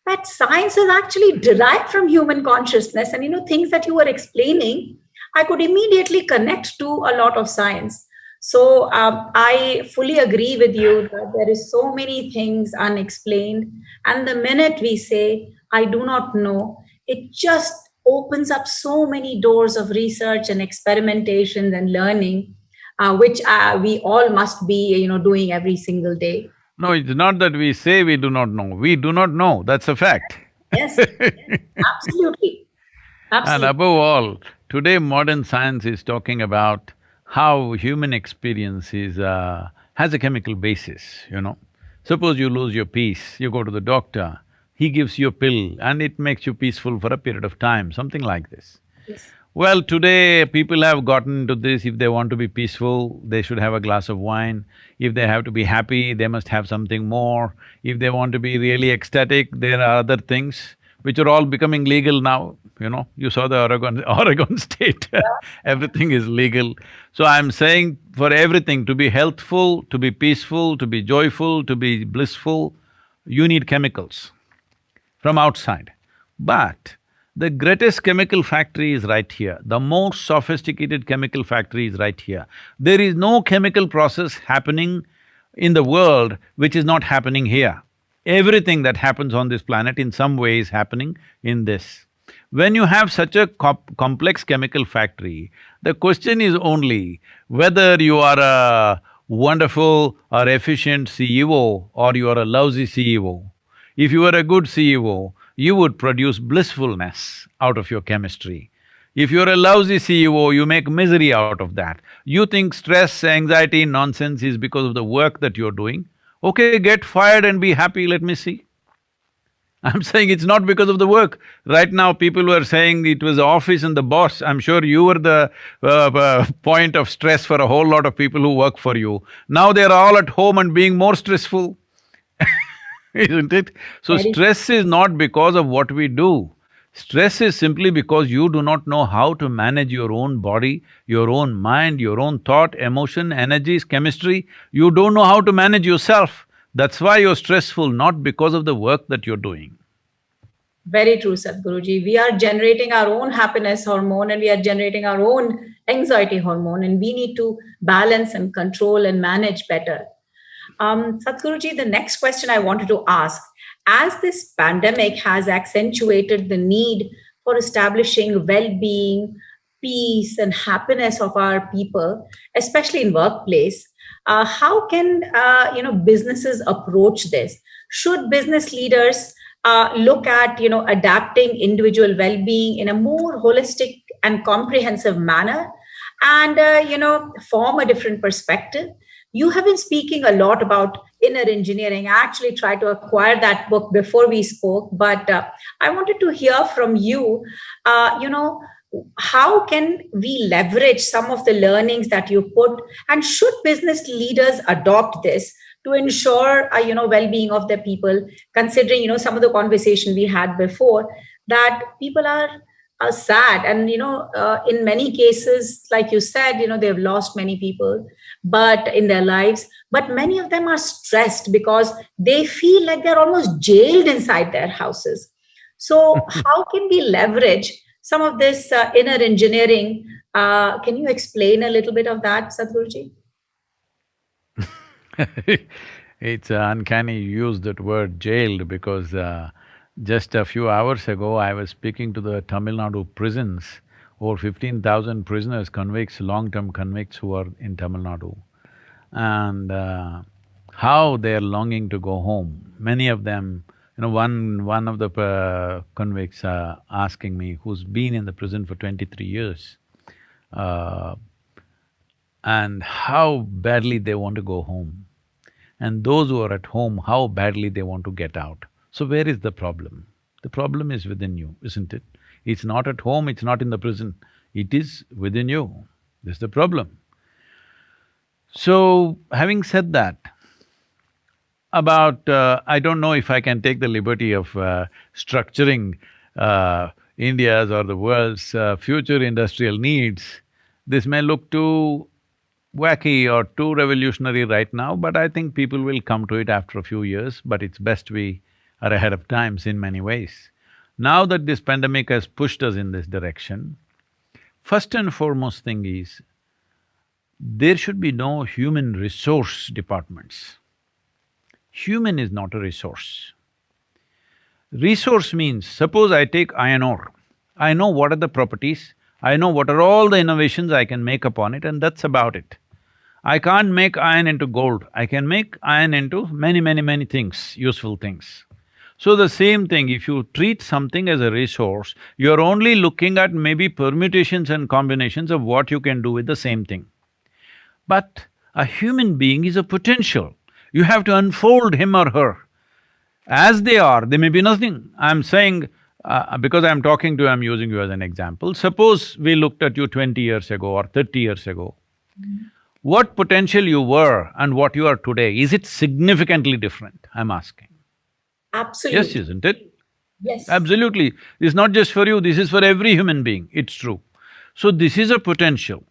that science is actually derived from human consciousness. And, things that you were explaining, I could immediately connect to a lot of science. So I fully agree with you that there is so many things unexplained. And the minute we say, I do not know, it just opens up so many doors of research and experimentation and learning, which we all must be, doing every single day. No, it's not that we say we do not know. We do not know, that's a fact. Yes, absolutely. And above all, today modern science is talking about how human experience has a chemical basis. Suppose you lose your peace, you go to the doctor, he gives you a pill and it makes you peaceful for a period of time, something like this. Yes. Well, today people have gotten to this, if they want to be peaceful, they should have a glass of wine. If they have to be happy, they must have something more. If they want to be really ecstatic, there are other things which are all becoming legal now, You saw the Oregon state, everything is legal. So I'm saying for everything, to be healthful, to be peaceful, to be joyful, to be blissful, you need chemicals from outside. But The greatest chemical factory is right here. The most sophisticated chemical factory is right here. There is no chemical process happening in the world which is not happening here. Everything that happens on this planet in some way is happening in this. When you have such a complex chemical factory, the question is only whether you are a wonderful or efficient CEO or you are a lousy CEO. If you were a good CEO, you would produce blissfulness out of your chemistry. If you're a lousy CEO, you make misery out of that. You think stress, anxiety, nonsense is because of the work that you're doing. Okay, get fired and be happy, let me see. I'm saying it's not because of the work. Right now, people were saying it was the office and the boss. I'm sure you were the point of stress for a whole lot of people who work for you. Now they're all at home and being more stressful. Isn't it? So Very stress is not because of what we do. Stress is simply because you do not know how to manage your own body, your own mind, your own thought, emotion, energies, chemistry. You don't know how to manage yourself. That's why you're stressful, not because of the work that you're doing. Very true, Sadhguruji. We are generating our own happiness hormone and we are generating our own anxiety hormone, and we need to balance and control and manage better. Sadhguruji, the next question I wanted to ask, as this pandemic has accentuated the need for establishing well-being, peace, and happiness of our people, especially in workplace, how can businesses approach this? Should business leaders look at adapting individual well-being in a more holistic and comprehensive manner, and form a different perspective? You have been speaking a lot about inner engineering. I actually tried to acquire that book before we spoke, but I wanted to hear from you. How can we leverage some of the learnings that you put, and should business leaders adopt this to ensure well-being of their people, considering some of the conversation we had before, that people are sad, and in many cases, like you said, they've lost many people but in their lives, but many of them are stressed because they feel like they're almost jailed inside their houses. So how can we leverage some of this inner engineering? Can you explain a little bit of that, Sadhguruji? It's uncanny you use that word jailed because just a few hours ago I was speaking to the Tamil Nadu prisons, over 15,000 prisoners, convicts, long-term convicts who are in Tamil Nadu, and how they're longing to go home. Many of them, one of the convicts asking me, who's been in the prison for 23 years, and how badly they want to go home. And those who are at home, how badly they want to get out. So where is the problem? The problem is within you, isn't it? It's not at home, it's not in the prison, it is within you. This is the problem. So, having said that, about… I don't know if I can take the liberty of structuring India's or the world's future industrial needs. This may look too wacky or too revolutionary right now, but I think people will come to it after a few years, but it's best we are ahead of times in many ways. Now that this pandemic has pushed us in this direction, first and foremost thing is, there should be no human resource departments. Human is not a resource. Resource means, suppose I take iron ore, I know what are the properties, I know what are all the innovations I can make upon it, and that's about it. I can't make iron into gold, I can make iron into many things, useful things. So the same thing, if you treat something as a resource, you're only looking at maybe permutations and combinations of what you can do with the same thing. But a human being is a potential. You have to unfold him or her. As they are, they may be nothing. I'm saying, because I'm talking to you, I'm using you as an example. Suppose we looked at you 20 years ago or 30 years ago. What potential you were and what you are today, is it significantly different? I'm asking. Absolutely. Yes, isn't it? Yes. Absolutely. This is not just for you, this is for every human being, it's true. So this is a potential.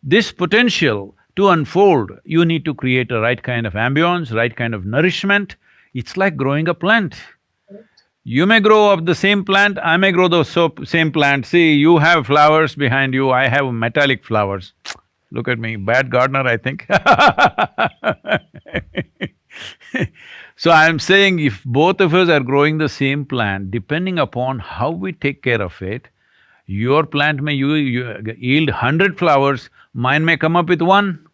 This potential to unfold, you need to create a right kind of ambience, right kind of nourishment. It's like growing a plant. You may grow of the same plant, I may grow the same plant. See, you have flowers behind you, I have metallic flowers. Look at me, bad gardener, I think. So I'm saying if both of us are growing the same plant, depending upon how we take care of it, your plant may yield 100 flowers, mine may come up with one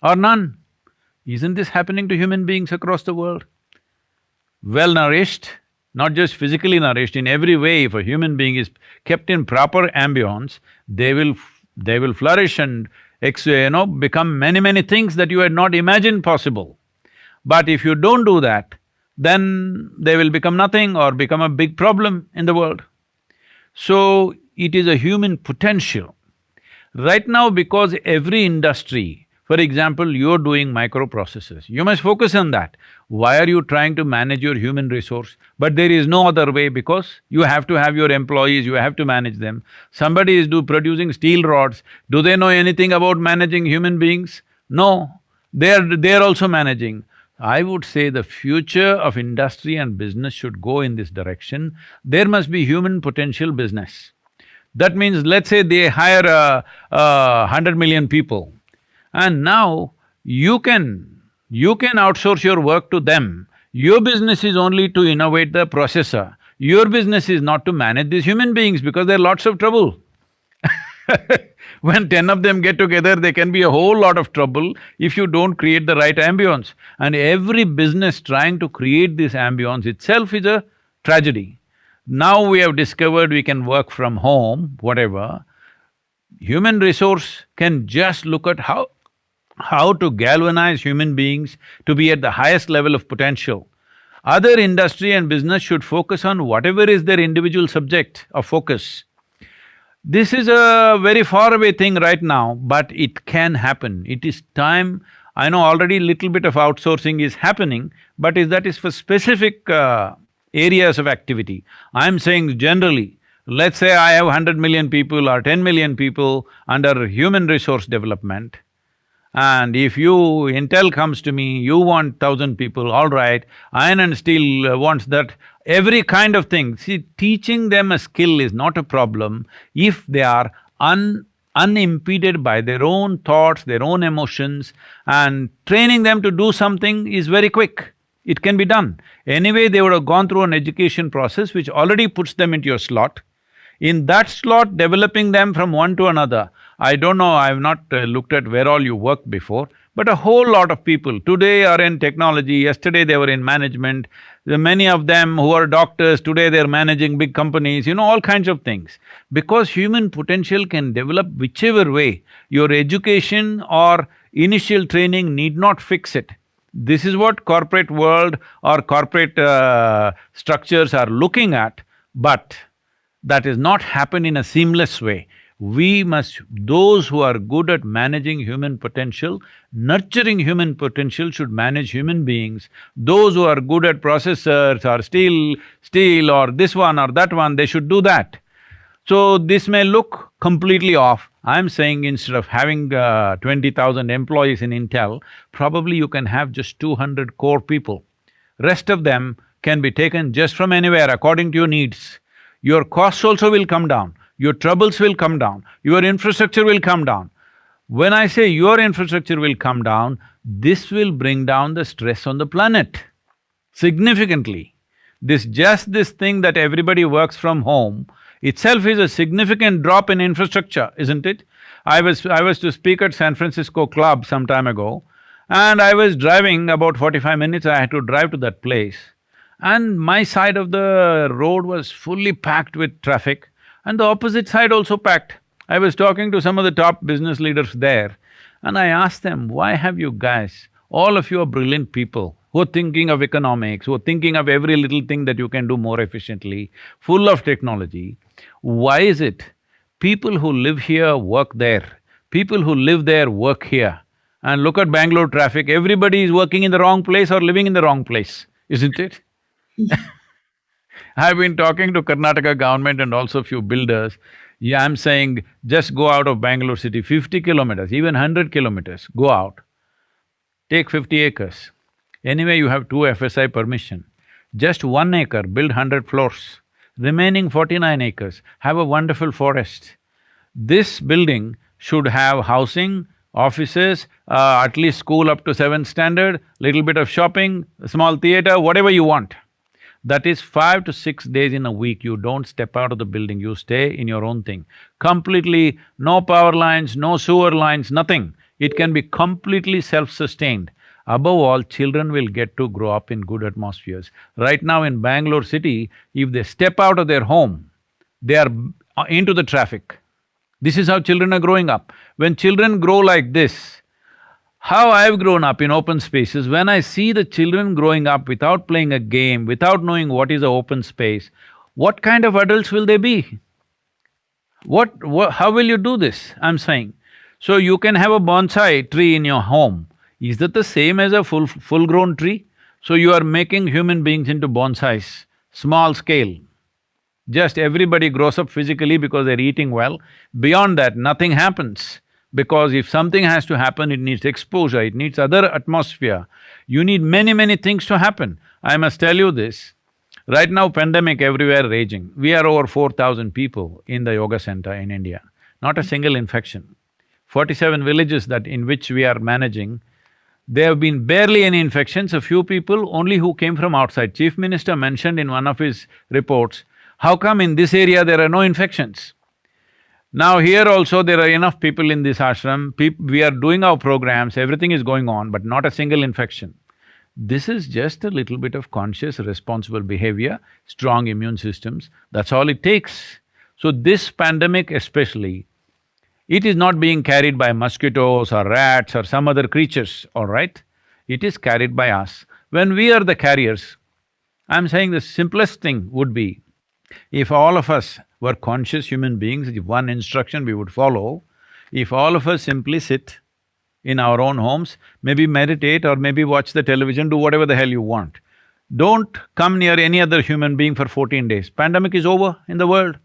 or none. Isn't this happening to human beings across the world? Well-nourished, not just physically nourished, in every way, if a human being is kept in proper ambience, they will flourish and become many things that you had not imagined possible. But if you don't do that, then they will become nothing or become a big problem in the world. So, it is a human potential. Right now, because every industry, for example, you're doing microprocessors, you must focus on that. Why are you trying to manage your human resource? But there is no other way because you have to have your employees, you have to manage them. Somebody is producing steel rods, do they know anything about managing human beings? No, they're also managing. I would say the future of industry and business should go in this direction. There must be human potential business. That means, let's say they hire 100 million people, and now you can outsource your work to them. Your business is only to innovate the processor. Your business is not to manage these human beings because there are lots of trouble. When 10 of them get together, there can be a whole lot of trouble if you don't create the right ambience. And every business trying to create this ambience itself is a tragedy. Now we have discovered we can work from home, whatever. Human resource can just look at how to galvanize human beings to be at the highest level of potential. Other industry and business should focus on whatever is their individual subject of focus. This is a very faraway thing right now, but it can happen. It is time. I know already little bit of outsourcing is happening, but that is for specific areas of activity. I'm saying generally, let's say I have 100 million people or 10 million people under human resource development, and if Intel comes to me, you want 1,000 people, all right, iron and steel wants that, every kind of thing. See, teaching them a skill is not a problem if they are unimpeded by their own thoughts, their own emotions, and training them to do something is very quick. It can be done. Anyway, they would have gone through an education process which already puts them into your slot. In that slot, developing them from one to another, I don't know, I've not looked at where all you worked before, but a whole lot of people today are in technology, yesterday they were in management, many of them who are doctors, today they're managing big companies, all kinds of things. Because human potential can develop whichever way, your education or initial training need not fix it. This is what corporate world or corporate structures are looking at, but that is not happen in a seamless way. Those who are good at managing human potential, nurturing human potential should manage human beings. Those who are good at processors or steel or this one or that one, they should do that. So this may look completely off. I'm saying instead of having 20,000 employees in Intel, probably you can have just 200 core people. Rest of them can be taken just from anywhere according to your needs. Your costs also will come down. Your troubles will come down, your infrastructure will come down. When I say your infrastructure will come down, this will bring down the stress on the planet significantly. This thing that everybody works from home itself is a significant drop in infrastructure, isn't it? I was to speak at San Francisco Club some time ago, and I was driving about 45 minutes, I had to drive to that place. And my side of the road was fully packed with traffic, and the opposite side also packed. I was talking to some of the top business leaders there, and I asked them, why have you guys, all of you are brilliant people who are thinking of economics, who are thinking of every little thing that you can do more efficiently, full of technology. Why is it people who live here work there, people who live there work here? And look at Bangalore traffic, everybody is working in the wrong place or living in the wrong place, isn't it? I've been talking to Karnataka government and also few builders. Yeah, I'm saying just go out of Bangalore city, 50 kilometers, even 100 kilometers, go out. Take 50 acres. Anyway, you have 2 FSI permission. Just 1 acre, build 100 floors. Remaining 49 acres, have a wonderful forest. This building should have housing, offices, at least school up to 7th standard, little bit of shopping, a small theater, whatever you want. That is 5 to 6 days in a week, you don't step out of the building, you stay in your own thing. Completely, no power lines, no sewer lines, nothing. It can be completely self-sustained. Above all, children will get to grow up in good atmospheres. Right now in Bangalore city, if they step out of their home, they are into the traffic. This is how children are growing up. When children grow like this, how I've grown up in open spaces, when I see the children growing up without playing a game, without knowing what is an open space, what kind of adults will they be? How will you do this? I'm saying. So you can have a bonsai tree in your home. Is that the same as a full-grown tree? So you are making human beings into bonsais, small scale. Just everybody grows up physically because they're eating well. Beyond that, nothing happens. Because if something has to happen, it needs exposure, it needs other atmosphere. You need many things to happen. I must tell you this, right now pandemic everywhere raging. We are over 4,000 people in the yoga center in India, not a single infection. 47 villages that in which we are managing, there have been barely any infections, a few people only who came from outside. Chief Minister mentioned in one of his reports, how come in this area there are no infections? Now here also there are enough people in this ashram, we are doing our programs, everything is going on, but not a single infection. This is just a little bit of conscious, responsible behavior, strong immune systems, that's all it takes. So this pandemic especially, it is not being carried by mosquitoes or rats or some other creatures, all right? It is carried by us. When we are the carriers, I'm saying the simplest thing would be, if all of us were conscious human beings, if one instruction we would follow, if all of us simply sit in our own homes, maybe meditate or maybe watch the television, do whatever the hell you want. Don't come near any other human being for 14 days. Pandemic is over in the world.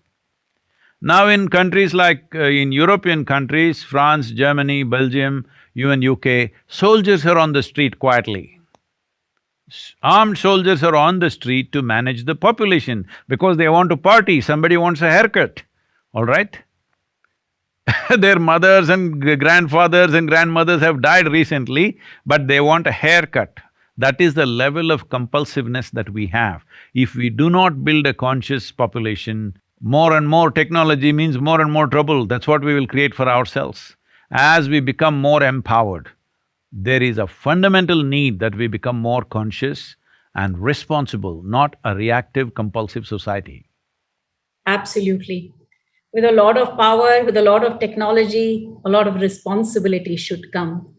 Now in countries like in European countries, France, Germany, Belgium, even UK, soldiers are on the street quietly. Armed soldiers are on the street to manage the population because they want to party, somebody wants a haircut, all right? Their mothers and grandfathers and grandmothers have died recently, but they want a haircut. That is the level of compulsiveness that we have. If we do not build a conscious population, more and more technology means more and more trouble, that's what we will create for ourselves. As we become more empowered, there is a fundamental need that we become more conscious and responsible, not a reactive, compulsive society. Absolutely. With a lot of power, with a lot of technology, a lot of responsibility should come.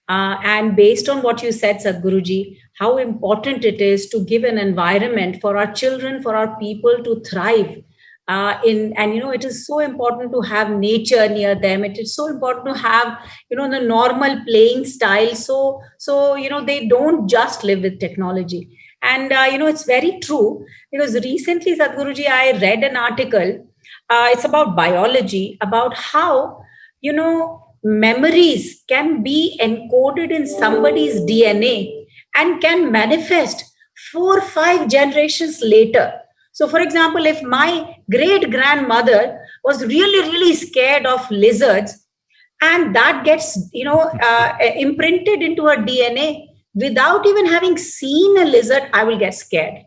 And based on what you said, Sadhguruji, how important it is to give an environment for our children, for our people to thrive. And it is so important to have nature near them. It is so important to have the normal playing style. So they don't just live with technology. And it's very true, because recently, Sadhguruji, I read an article. It's about biology, about how memories can be encoded in somebody's DNA and can manifest 4 or 5 generations later. So, for example, if my great-grandmother was really scared of lizards, and that gets, imprinted into her DNA, without even having seen a lizard, I will get scared.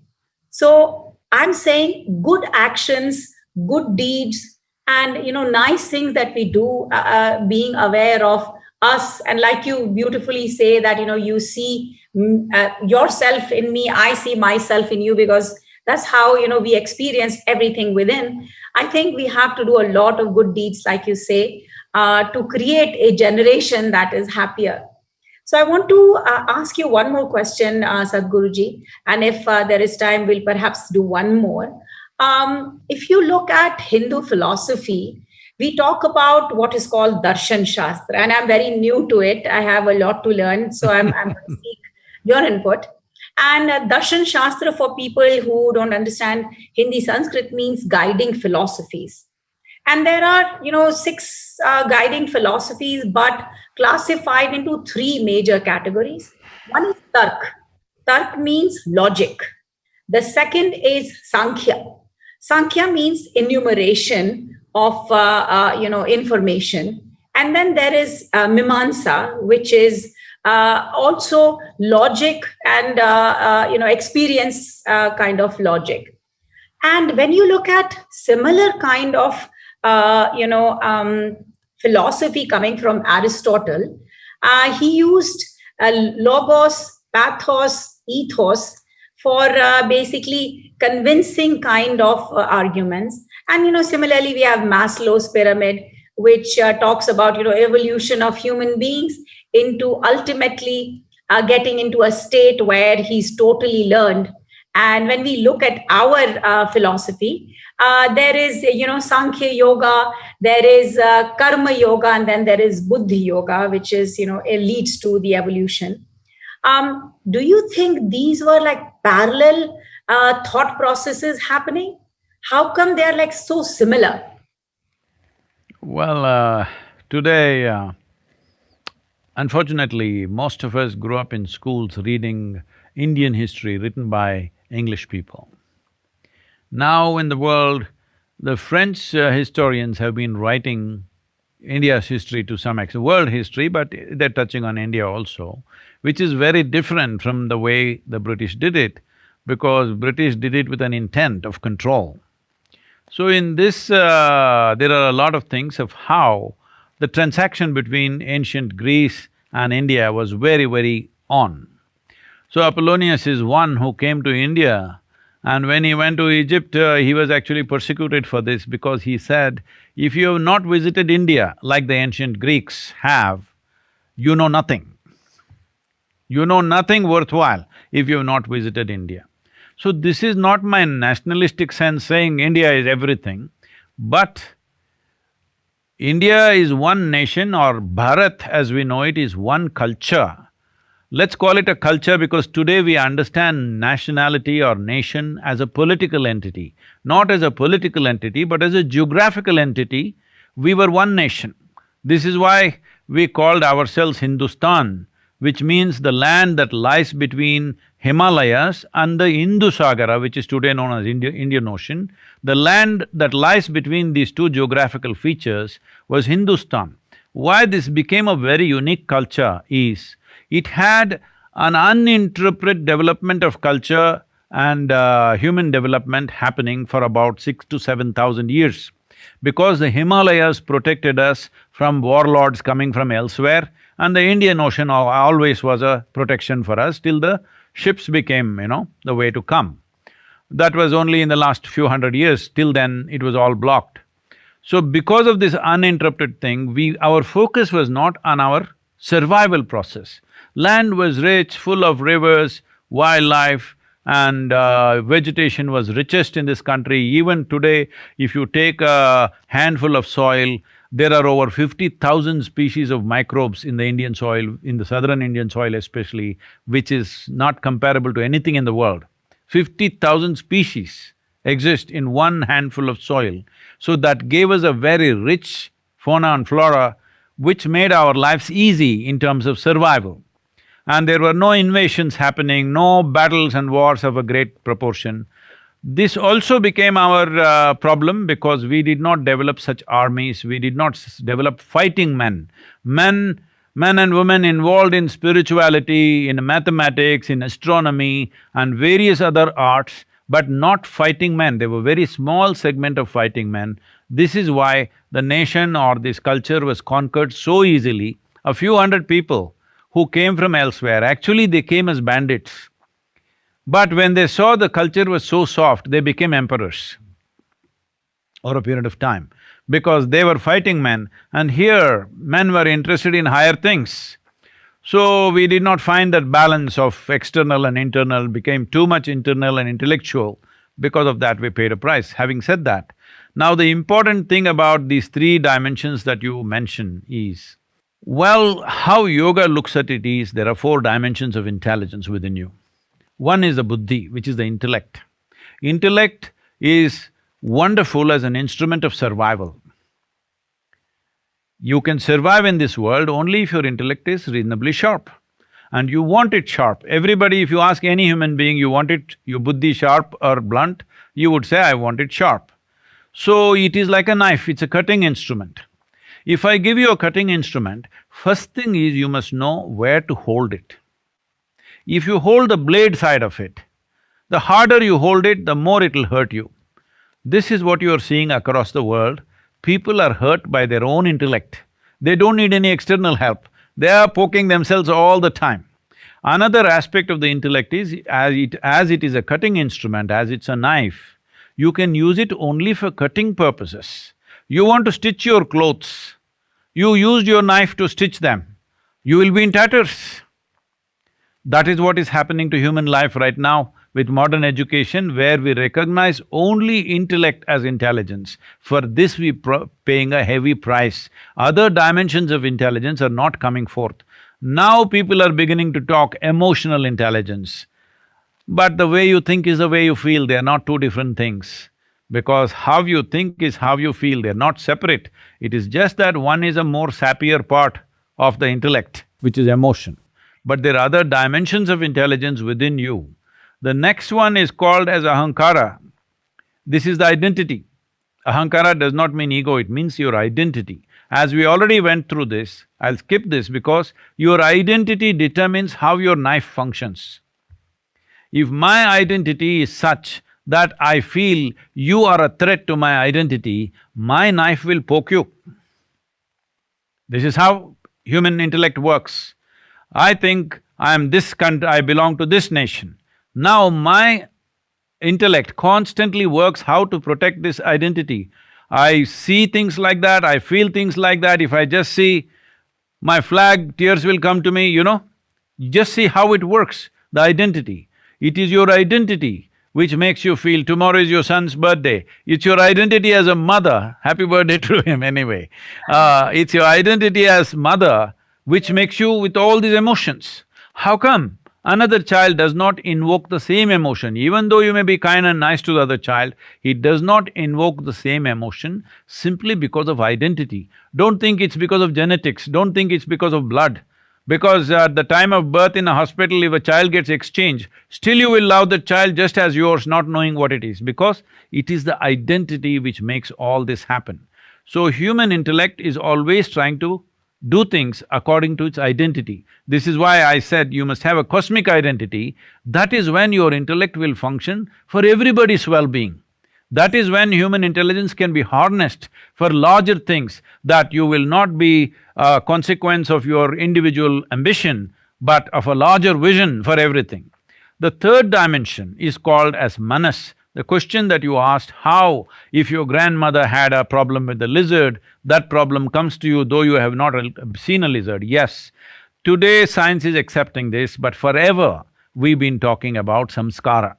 So I'm saying good actions, good deeds, and nice things that we do, being aware of us. And like you beautifully say that you see yourself in me, I see myself in you, because that's how we experience everything within. I think we have to do a lot of good deeds, like you say, to create a generation that is happier. So I want to ask you one more question, Sadhguruji, and if there is time, we'll perhaps do one more. If you look at Hindu philosophy, we talk about what is called Darshan Shastra, and I'm very new to it. I have a lot to learn, so I'm going to seek your input. And Darshan Shastra, for people who don't understand Hindi, Sanskrit means guiding philosophies. And there are, 6 guiding philosophies, but classified into 3 major categories. One is Tark. Tark means logic. The second is Sankhya. Sankhya means enumeration of information, and then there is Mimamsa, which is also logic and experience kind of logic. And when you look at similar kind of philosophy coming from Aristotle, he used logos, pathos, ethos for basically convincing kind of arguments. And similarly, we have Maslow's pyramid, which talks about evolution of human beings into ultimately getting into a state where he's totally learned. And when we look at our philosophy, there is Sankhya Yoga, there is Karma Yoga, and then there is Buddhi Yoga, which is it leads to the evolution. Do you think these were like parallel thought processes happening? How come they are like so similar? Well, today, unfortunately, most of us grew up in schools reading Indian history written by English people. Now in the world, the French historians have been writing India's history to some extent, world history, but they're touching on India also, which is very different from the way the British did it, because British did it with an intent of control. So in this, there are a lot of things of how the transaction between ancient Greece and India was very, very on. So Apollonius is one who came to India, and when he went to Egypt, he was actually persecuted for this because he said, if you have not visited India like the ancient Greeks have, you know nothing. You know nothing worthwhile if you have not visited India. So this is not my nationalistic sense saying India is everything, but India is one nation, or Bharat as we know it is one culture. Let's call it a culture because today we understand nationality or nation as a political entity. Not as a political entity, but as a geographical entity, we were one nation. This is why we called ourselves Hindustan, which means the land that lies between Himalayas and the Indus-Sagara, which is today known as Indian Ocean. The land that lies between these two geographical features was Hindustan. Why this became a very unique culture is, it had an uninterrupted development of culture and human development happening for about 6 to 7,000 years. Because the Himalayas protected us from warlords coming from elsewhere, and the Indian Ocean always was a protection for us till the ships became, the way to come. That was only in the last few hundred years, till then it was all blocked. So because of this uninterrupted thing, our focus was not on our survival process. Land was rich, full of rivers, wildlife, and vegetation was richest in this country. Even today, if you take a handful of soil, there are over 50,000 species of microbes in the Indian soil, in the southern Indian soil especially, which is not comparable to anything in the world. 50,000 species exist in one handful of soil. So that gave us a very rich fauna and flora, which made our lives easy in terms of survival. And there were no invasions happening, no battles and wars of a great proportion. This also became our problem because we did not develop such armies, we did not develop fighting men. Men and women involved in spirituality, in mathematics, in astronomy and various other arts, but not fighting men. They were very small segment of fighting men. This is why the nation or this culture was conquered so easily. A few hundred people who came from elsewhere, actually they came as bandits. But when they saw the culture was so soft, they became emperors over a period of time, because they were fighting men, and here men were interested in higher things. So we did not find that balance of external and internal, became too much internal and intellectual. Because of that, we paid a price. Having said that, now the important thing about these three dimensions that you mentioned is, well, how yoga looks at it is, there are four dimensions of intelligence within you. One is the buddhi, which is the intellect. Intellect is wonderful as an instrument of survival. You can survive in this world only if your intellect is reasonably sharp. and you want it sharp. Everybody, if you ask any human being, you want it, your buddhi sharp or blunt, you would say, I want it sharp. So it is like a knife, it's a cutting instrument. If I give you a cutting instrument, first thing is you must know where to hold it. If you hold the blade side of it, the harder you hold it, the more it'll hurt you. This is what you are seeing across the world. People are hurt by their own intellect. They don't need any external help. They are poking themselves all the time. Another aspect of the intellect is, as it is a cutting instrument, as it's a knife, you can use it only for cutting purposes. You want to stitch your clothes, you used your knife to stitch them, you will be in tatters. That is what is happening to human life right now with modern education, where we recognize only intellect as intelligence. For this we paying a heavy price. Other dimensions of intelligence are not coming forth. Now people are beginning to talk emotional intelligence. But the way you think is the way you feel, they are not two different things. Because how you think is how you feel, they're not separate. It is just that one is a more sappier part of the intellect, which is emotion. But there are other dimensions of intelligence within you. The next one is called as ahankara. This is the identity. Ahankara does not mean ego, it means your identity. As we already went through this, I'll skip this because your identity determines how your knife functions. If my identity is such that I feel you are a threat to my identity, my knife will poke you. This is how human intellect works. I think I am this country, I belong to this nation. Now my intellect constantly works how to protect this identity. I see things like that, I feel things like that. If I just see my flag, tears will come to me, you know. Just see how it works, the identity. It is your identity which makes you feel tomorrow is your son's birthday. It's your identity as a mother, happy birthday to him anyway. It's your identity as mother which makes you with all these emotions. How come? Another child does not invoke the same emotion. Even though you may be kind and nice to the other child, he does not invoke the same emotion simply because of identity. Don't think it's because of genetics, don't think it's because of blood. Because at the time of birth in a hospital, if a child gets exchanged, still you will love the child just as yours, not knowing what it is, because it is the identity which makes all this happen. So human intellect is always trying to do things according to its identity. This is why I said you must have a cosmic identity. That is when your intellect will function for everybody's well-being. That is when human intelligence can be harnessed for larger things, that you will not be a consequence of your individual ambition, but of a larger vision for everything. The third dimension is called as manas. The question that you asked, how if your grandmother had a problem with the lizard, that problem comes to you though you have not seen a lizard. Yes, today science is accepting this, but forever we've been talking about samskara.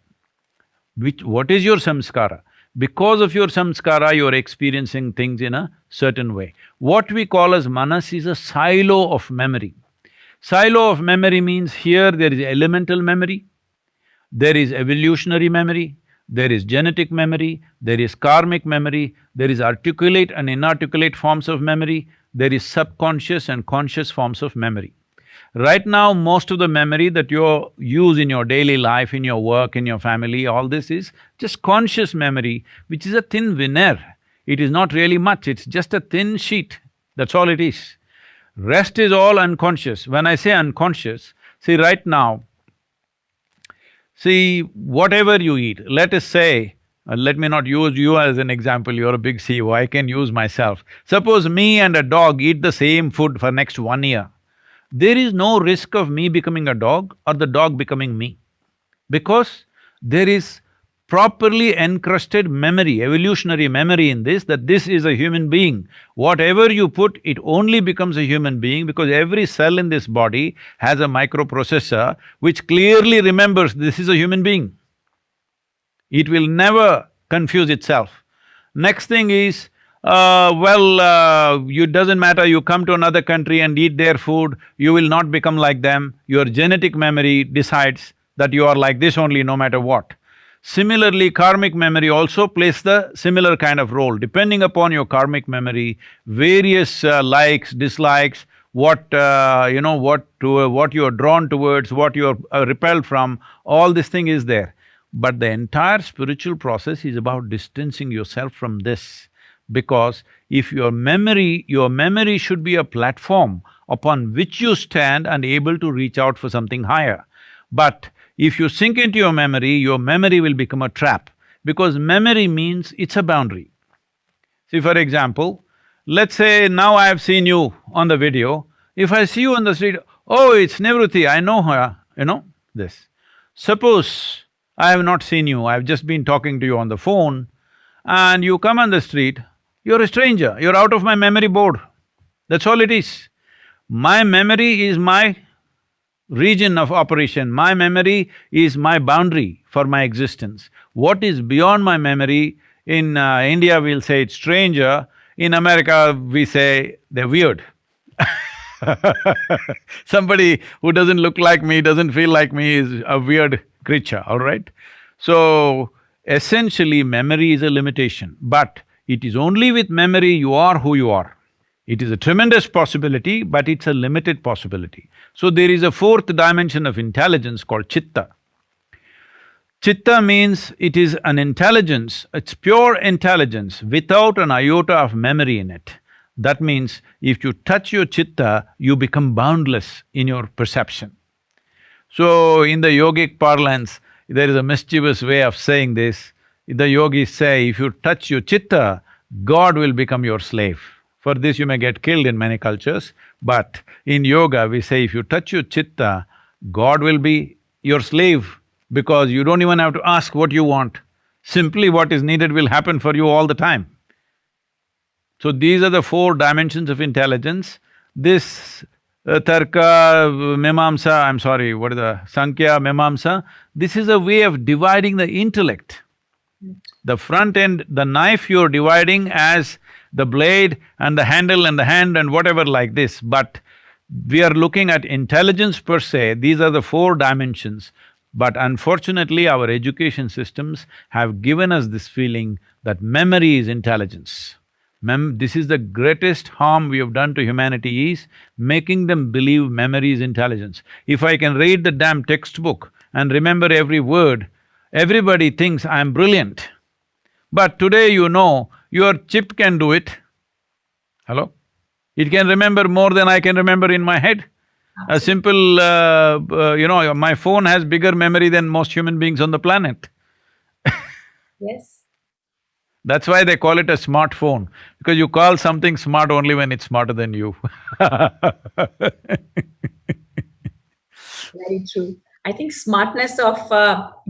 What is your samskara? Because of your samskara, you're experiencing things in a certain way. What we call as manas is a silo of memory. Silo of memory means here there is elemental memory, there is evolutionary memory, there is genetic memory, there is karmic memory, there is articulate and inarticulate forms of memory, there is subconscious and conscious forms of memory. Right now, most of the memory that you use in your daily life, in your work, in your family, all this is just conscious memory, which is a thin veneer. It is not really much, it's just a thin sheet, that's all it is. Rest is all unconscious. When I say unconscious, see right now, see whatever you eat, let us say, let me not use you as an example, you're a big CEO, I can use myself. Suppose me and a dog eat the same food for next 1 year. There is no risk of me becoming a dog or the dog becoming me, because there is properly encrusted memory, evolutionary memory in this, that this is a human being. Whatever you put, it only becomes a human being, because every cell in this body has a microprocessor which clearly remembers this is a human being. It will never confuse itself. Next thing is, it doesn't matter, you come to another country and eat their food, you will not become like them. Your genetic memory decides that you are like this only no matter what. Similarly, karmic memory also plays the similar kind of role. Depending upon your karmic memory, various likes, dislikes, what you are drawn towards, what you are repelled from, all this thing is there. But the entire spiritual process is about distancing yourself from this. Because if your memory should be a platform upon which you stand and able to reach out for something higher. But if you sink into your memory will become a trap, because memory means it's a boundary. See, for example, let's say now I have seen you on the video. If I see you on the street, oh, it's Nivruti, I know her, this. Suppose I have not seen you, I've just been talking to you on the phone, and you come on the street, you're a stranger, you're out of my memory board. That's all it is. My memory is my region of operation, my memory is my boundary for my existence. What is beyond my memory, in India we'll say it's stranger, in America we say they're weird. Somebody who doesn't look like me, doesn't feel like me is a weird creature, all right? So, essentially memory is a limitation, but it is only with memory you are who you are. It is a tremendous possibility, but it's a limited possibility. So there is a fourth dimension of intelligence called chitta. Chitta means it is an intelligence, it's pure intelligence without an iota of memory in it. That means if you touch your chitta, you become boundless in your perception. So in the yogic parlance, there is a mischievous way of saying this. The yogis say, if you touch your chitta, God will become your slave. For this you may get killed in many cultures, but in yoga we say if you touch your chitta, God will be your slave, because you don't even have to ask what you want. Simply what is needed will happen for you all the time. So these are the four dimensions of intelligence. This Tarka, Mimamsa, I'm sorry, what is the Sankhya, Mimamsa, this is a way of dividing the intellect. The front end, the knife you're dividing as the blade and the handle and the hand and whatever like this, but we are looking at intelligence per se, these are the four dimensions. But unfortunately, our education systems have given us this feeling that memory is intelligence. This is the greatest harm we have done to humanity, is making them believe memory is intelligence. If I can read the damn textbook and remember every word, everybody thinks I'm brilliant. But today your chip can do it. Hello? It can remember more than I can remember in my head. A simple, my phone has bigger memory than most human beings on the planet. Yes. That's why they call it a smartphone, because you call something smart only when it's smarter than you. Very true. I think smartness of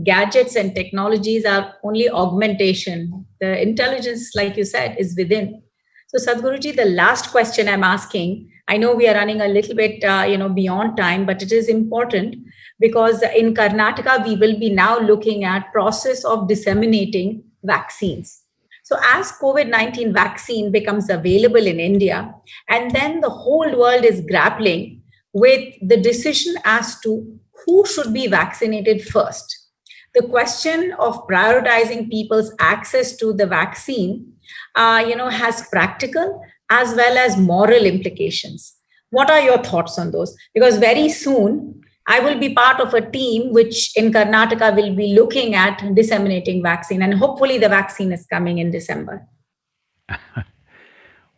gadgets and technologies are only augmentation. The intelligence, like you said, is within. So Sadhguruji, the last question I'm asking, I know we are running a little bit, beyond time, but it is important because in Karnataka, we will be now looking at process of disseminating vaccines. So as COVID-19 vaccine becomes available in India, and then the whole world is grappling with the decision as to who should be vaccinated first. The question of prioritizing people's access to the vaccine, has practical as well as moral implications. What are your thoughts on those? Because very soon, I will be part of a team which in Karnataka will be looking at disseminating vaccine, and hopefully the vaccine is coming in December.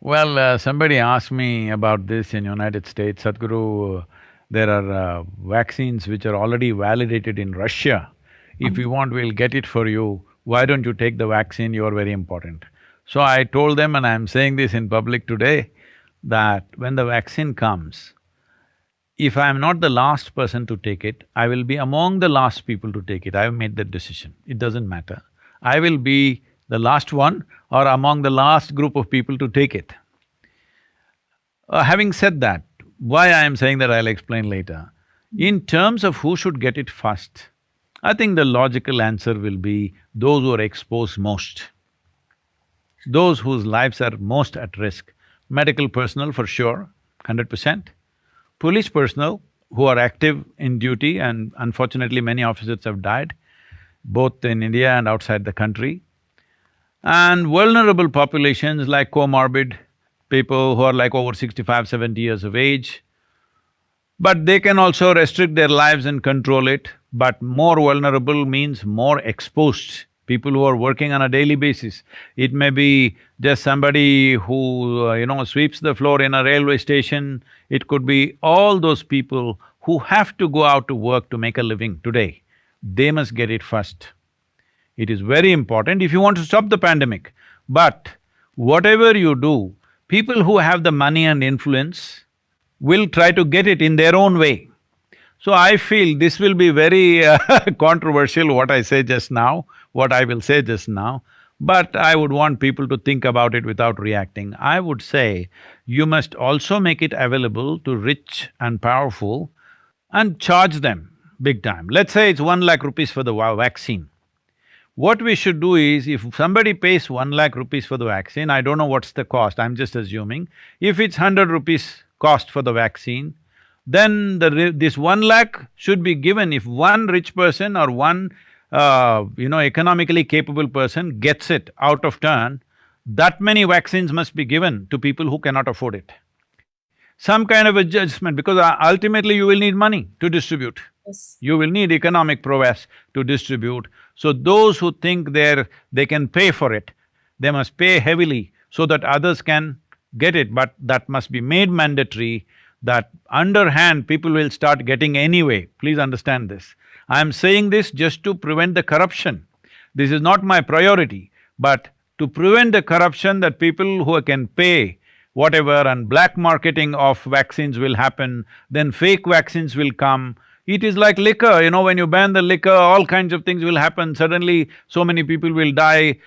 Well, somebody asked me about this in United States, Sadhguru, there are vaccines which are already validated in Russia. If you want, we'll get it for you. Why don't you take the vaccine? You're very important. So I told them, and I'm saying this in public today, that when the vaccine comes, if I'm not the last person to take it, I will be among the last people to take it. I've made that decision, it doesn't matter. I will be the last one or among the last group of people to take it. Having said that, why I am saying that I'll explain later. In terms of who should get it first, I think the logical answer will be those who are exposed most, those whose lives are most at risk. Medical personnel for sure, 100%. Police personnel who are active in duty, and unfortunately many officers have died, both in India and outside the country. And vulnerable populations like comorbid, people who are like over 65, 70 years of age. But they can also restrict their lives and control it. But more vulnerable means more exposed. People who are working on a daily basis. It may be just somebody who, sweeps the floor in a railway station. It could be all those people who have to go out to work to make a living today. They must get it first. It is very important if you want to stop the pandemic. But whatever you do, people who have the money and influence will try to get it in their own way. So I feel this will be very controversial, what I say just now, what I will say just now, but I would want people to think about it without reacting. I would say you must also make it available to rich and powerful and charge them big time. Let's say it's 1 lakh rupees for the vaccine. What we should do is, if somebody pays 1 lakh rupees for the vaccine, I don't know what's the cost, I'm just assuming, if it's 100 rupees cost for the vaccine, then this 1 lakh should be given. If one rich person or one, economically capable person gets it out of turn, that many vaccines must be given to people who cannot afford it. Some kind of adjustment, because ultimately you will need money to distribute. Yes. You will need economic prowess to distribute. So those who think they can pay for it, they must pay heavily so that others can get it, but that must be made mandatory, that underhand people will start getting anyway. Please understand this. I'm saying this just to prevent the corruption. This is not my priority, but to prevent the corruption, that people who can pay whatever, and black marketing of vaccines will happen, then fake vaccines will come. It is like liquor, when you ban the liquor, all kinds of things will happen. Suddenly, so many people will die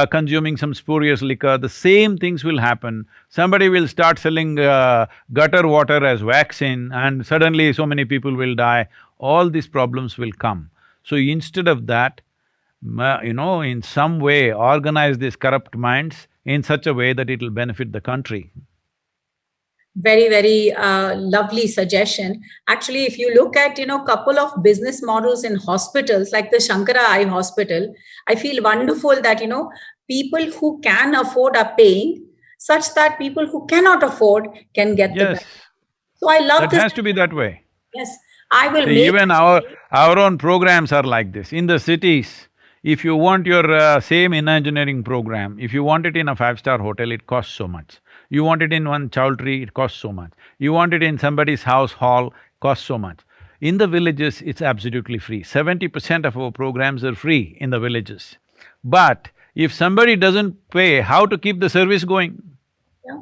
consuming some spurious liquor. The same things will happen. Somebody will start selling gutter water as vaccine, and suddenly so many people will die. All these problems will come. So instead of that, in some way organize these corrupt minds in such a way that it'll benefit the country. Very, very lovely suggestion. Actually, if you look at, couple of business models in hospitals, like the Shankara Eye Hospital, I feel wonderful that, people who can afford are paying, such that people who cannot afford can get the Yes, benefit. So I love that this. has to be that way. Yes, I will See, make… even our own programs are like this. In the cities, if you want your same in engineering program, if you want it in a five-star hotel, it costs so much. You want it in one chowdhury, it costs so much. You want it in somebody's house hall, costs so much. In the villages, it's absolutely free. 70% of our programs are free in the villages. But if somebody doesn't pay, how to keep the service going? Yeah.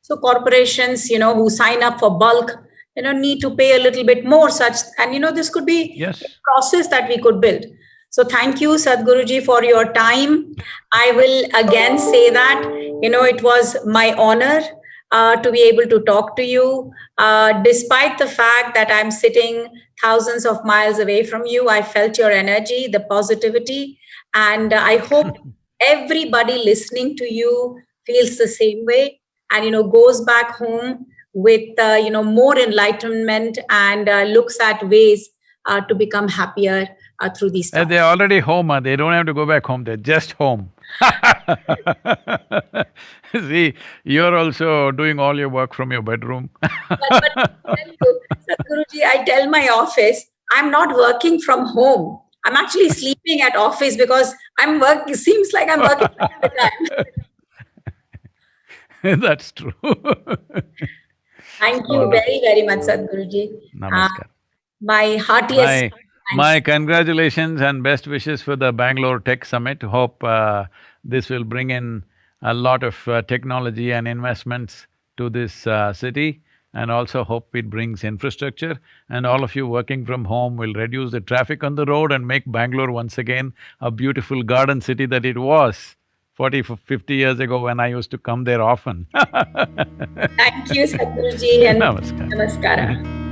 So corporations, who sign up for bulk, need to pay a little bit more such… and, this could be Yes. a process that we could build. So thank you, Sadhguruji, for your time. I will again say that, it was my honor to be able to talk to you. Despite the fact that I'm sitting thousands of miles away from you, I felt your energy, the positivity, and I hope everybody listening to you feels the same way and, goes back home with, more enlightenment and looks at ways to become happier through these times. They're already home, they don't have to go back home, they're just home. See, you're also doing all your work from your bedroom. But tell you, Sadhguruji, I tell my office, I'm not working from home. I'm actually sleeping at office because I'm working… seems like I'm working all the time. That's true. Thank you very, very much, Sadhguruji. Namaskar. My heartiest… My congratulations and best wishes for the Bangalore Tech Summit. Hope this will bring in a lot of technology and investments to this city, and also hope it brings infrastructure, and all of you working from home will reduce the traffic on the road and make Bangalore once again a beautiful garden city that it was 40–50 years ago when I used to come there often. Thank you, Sadhguruji, and Namaskar. namaskara.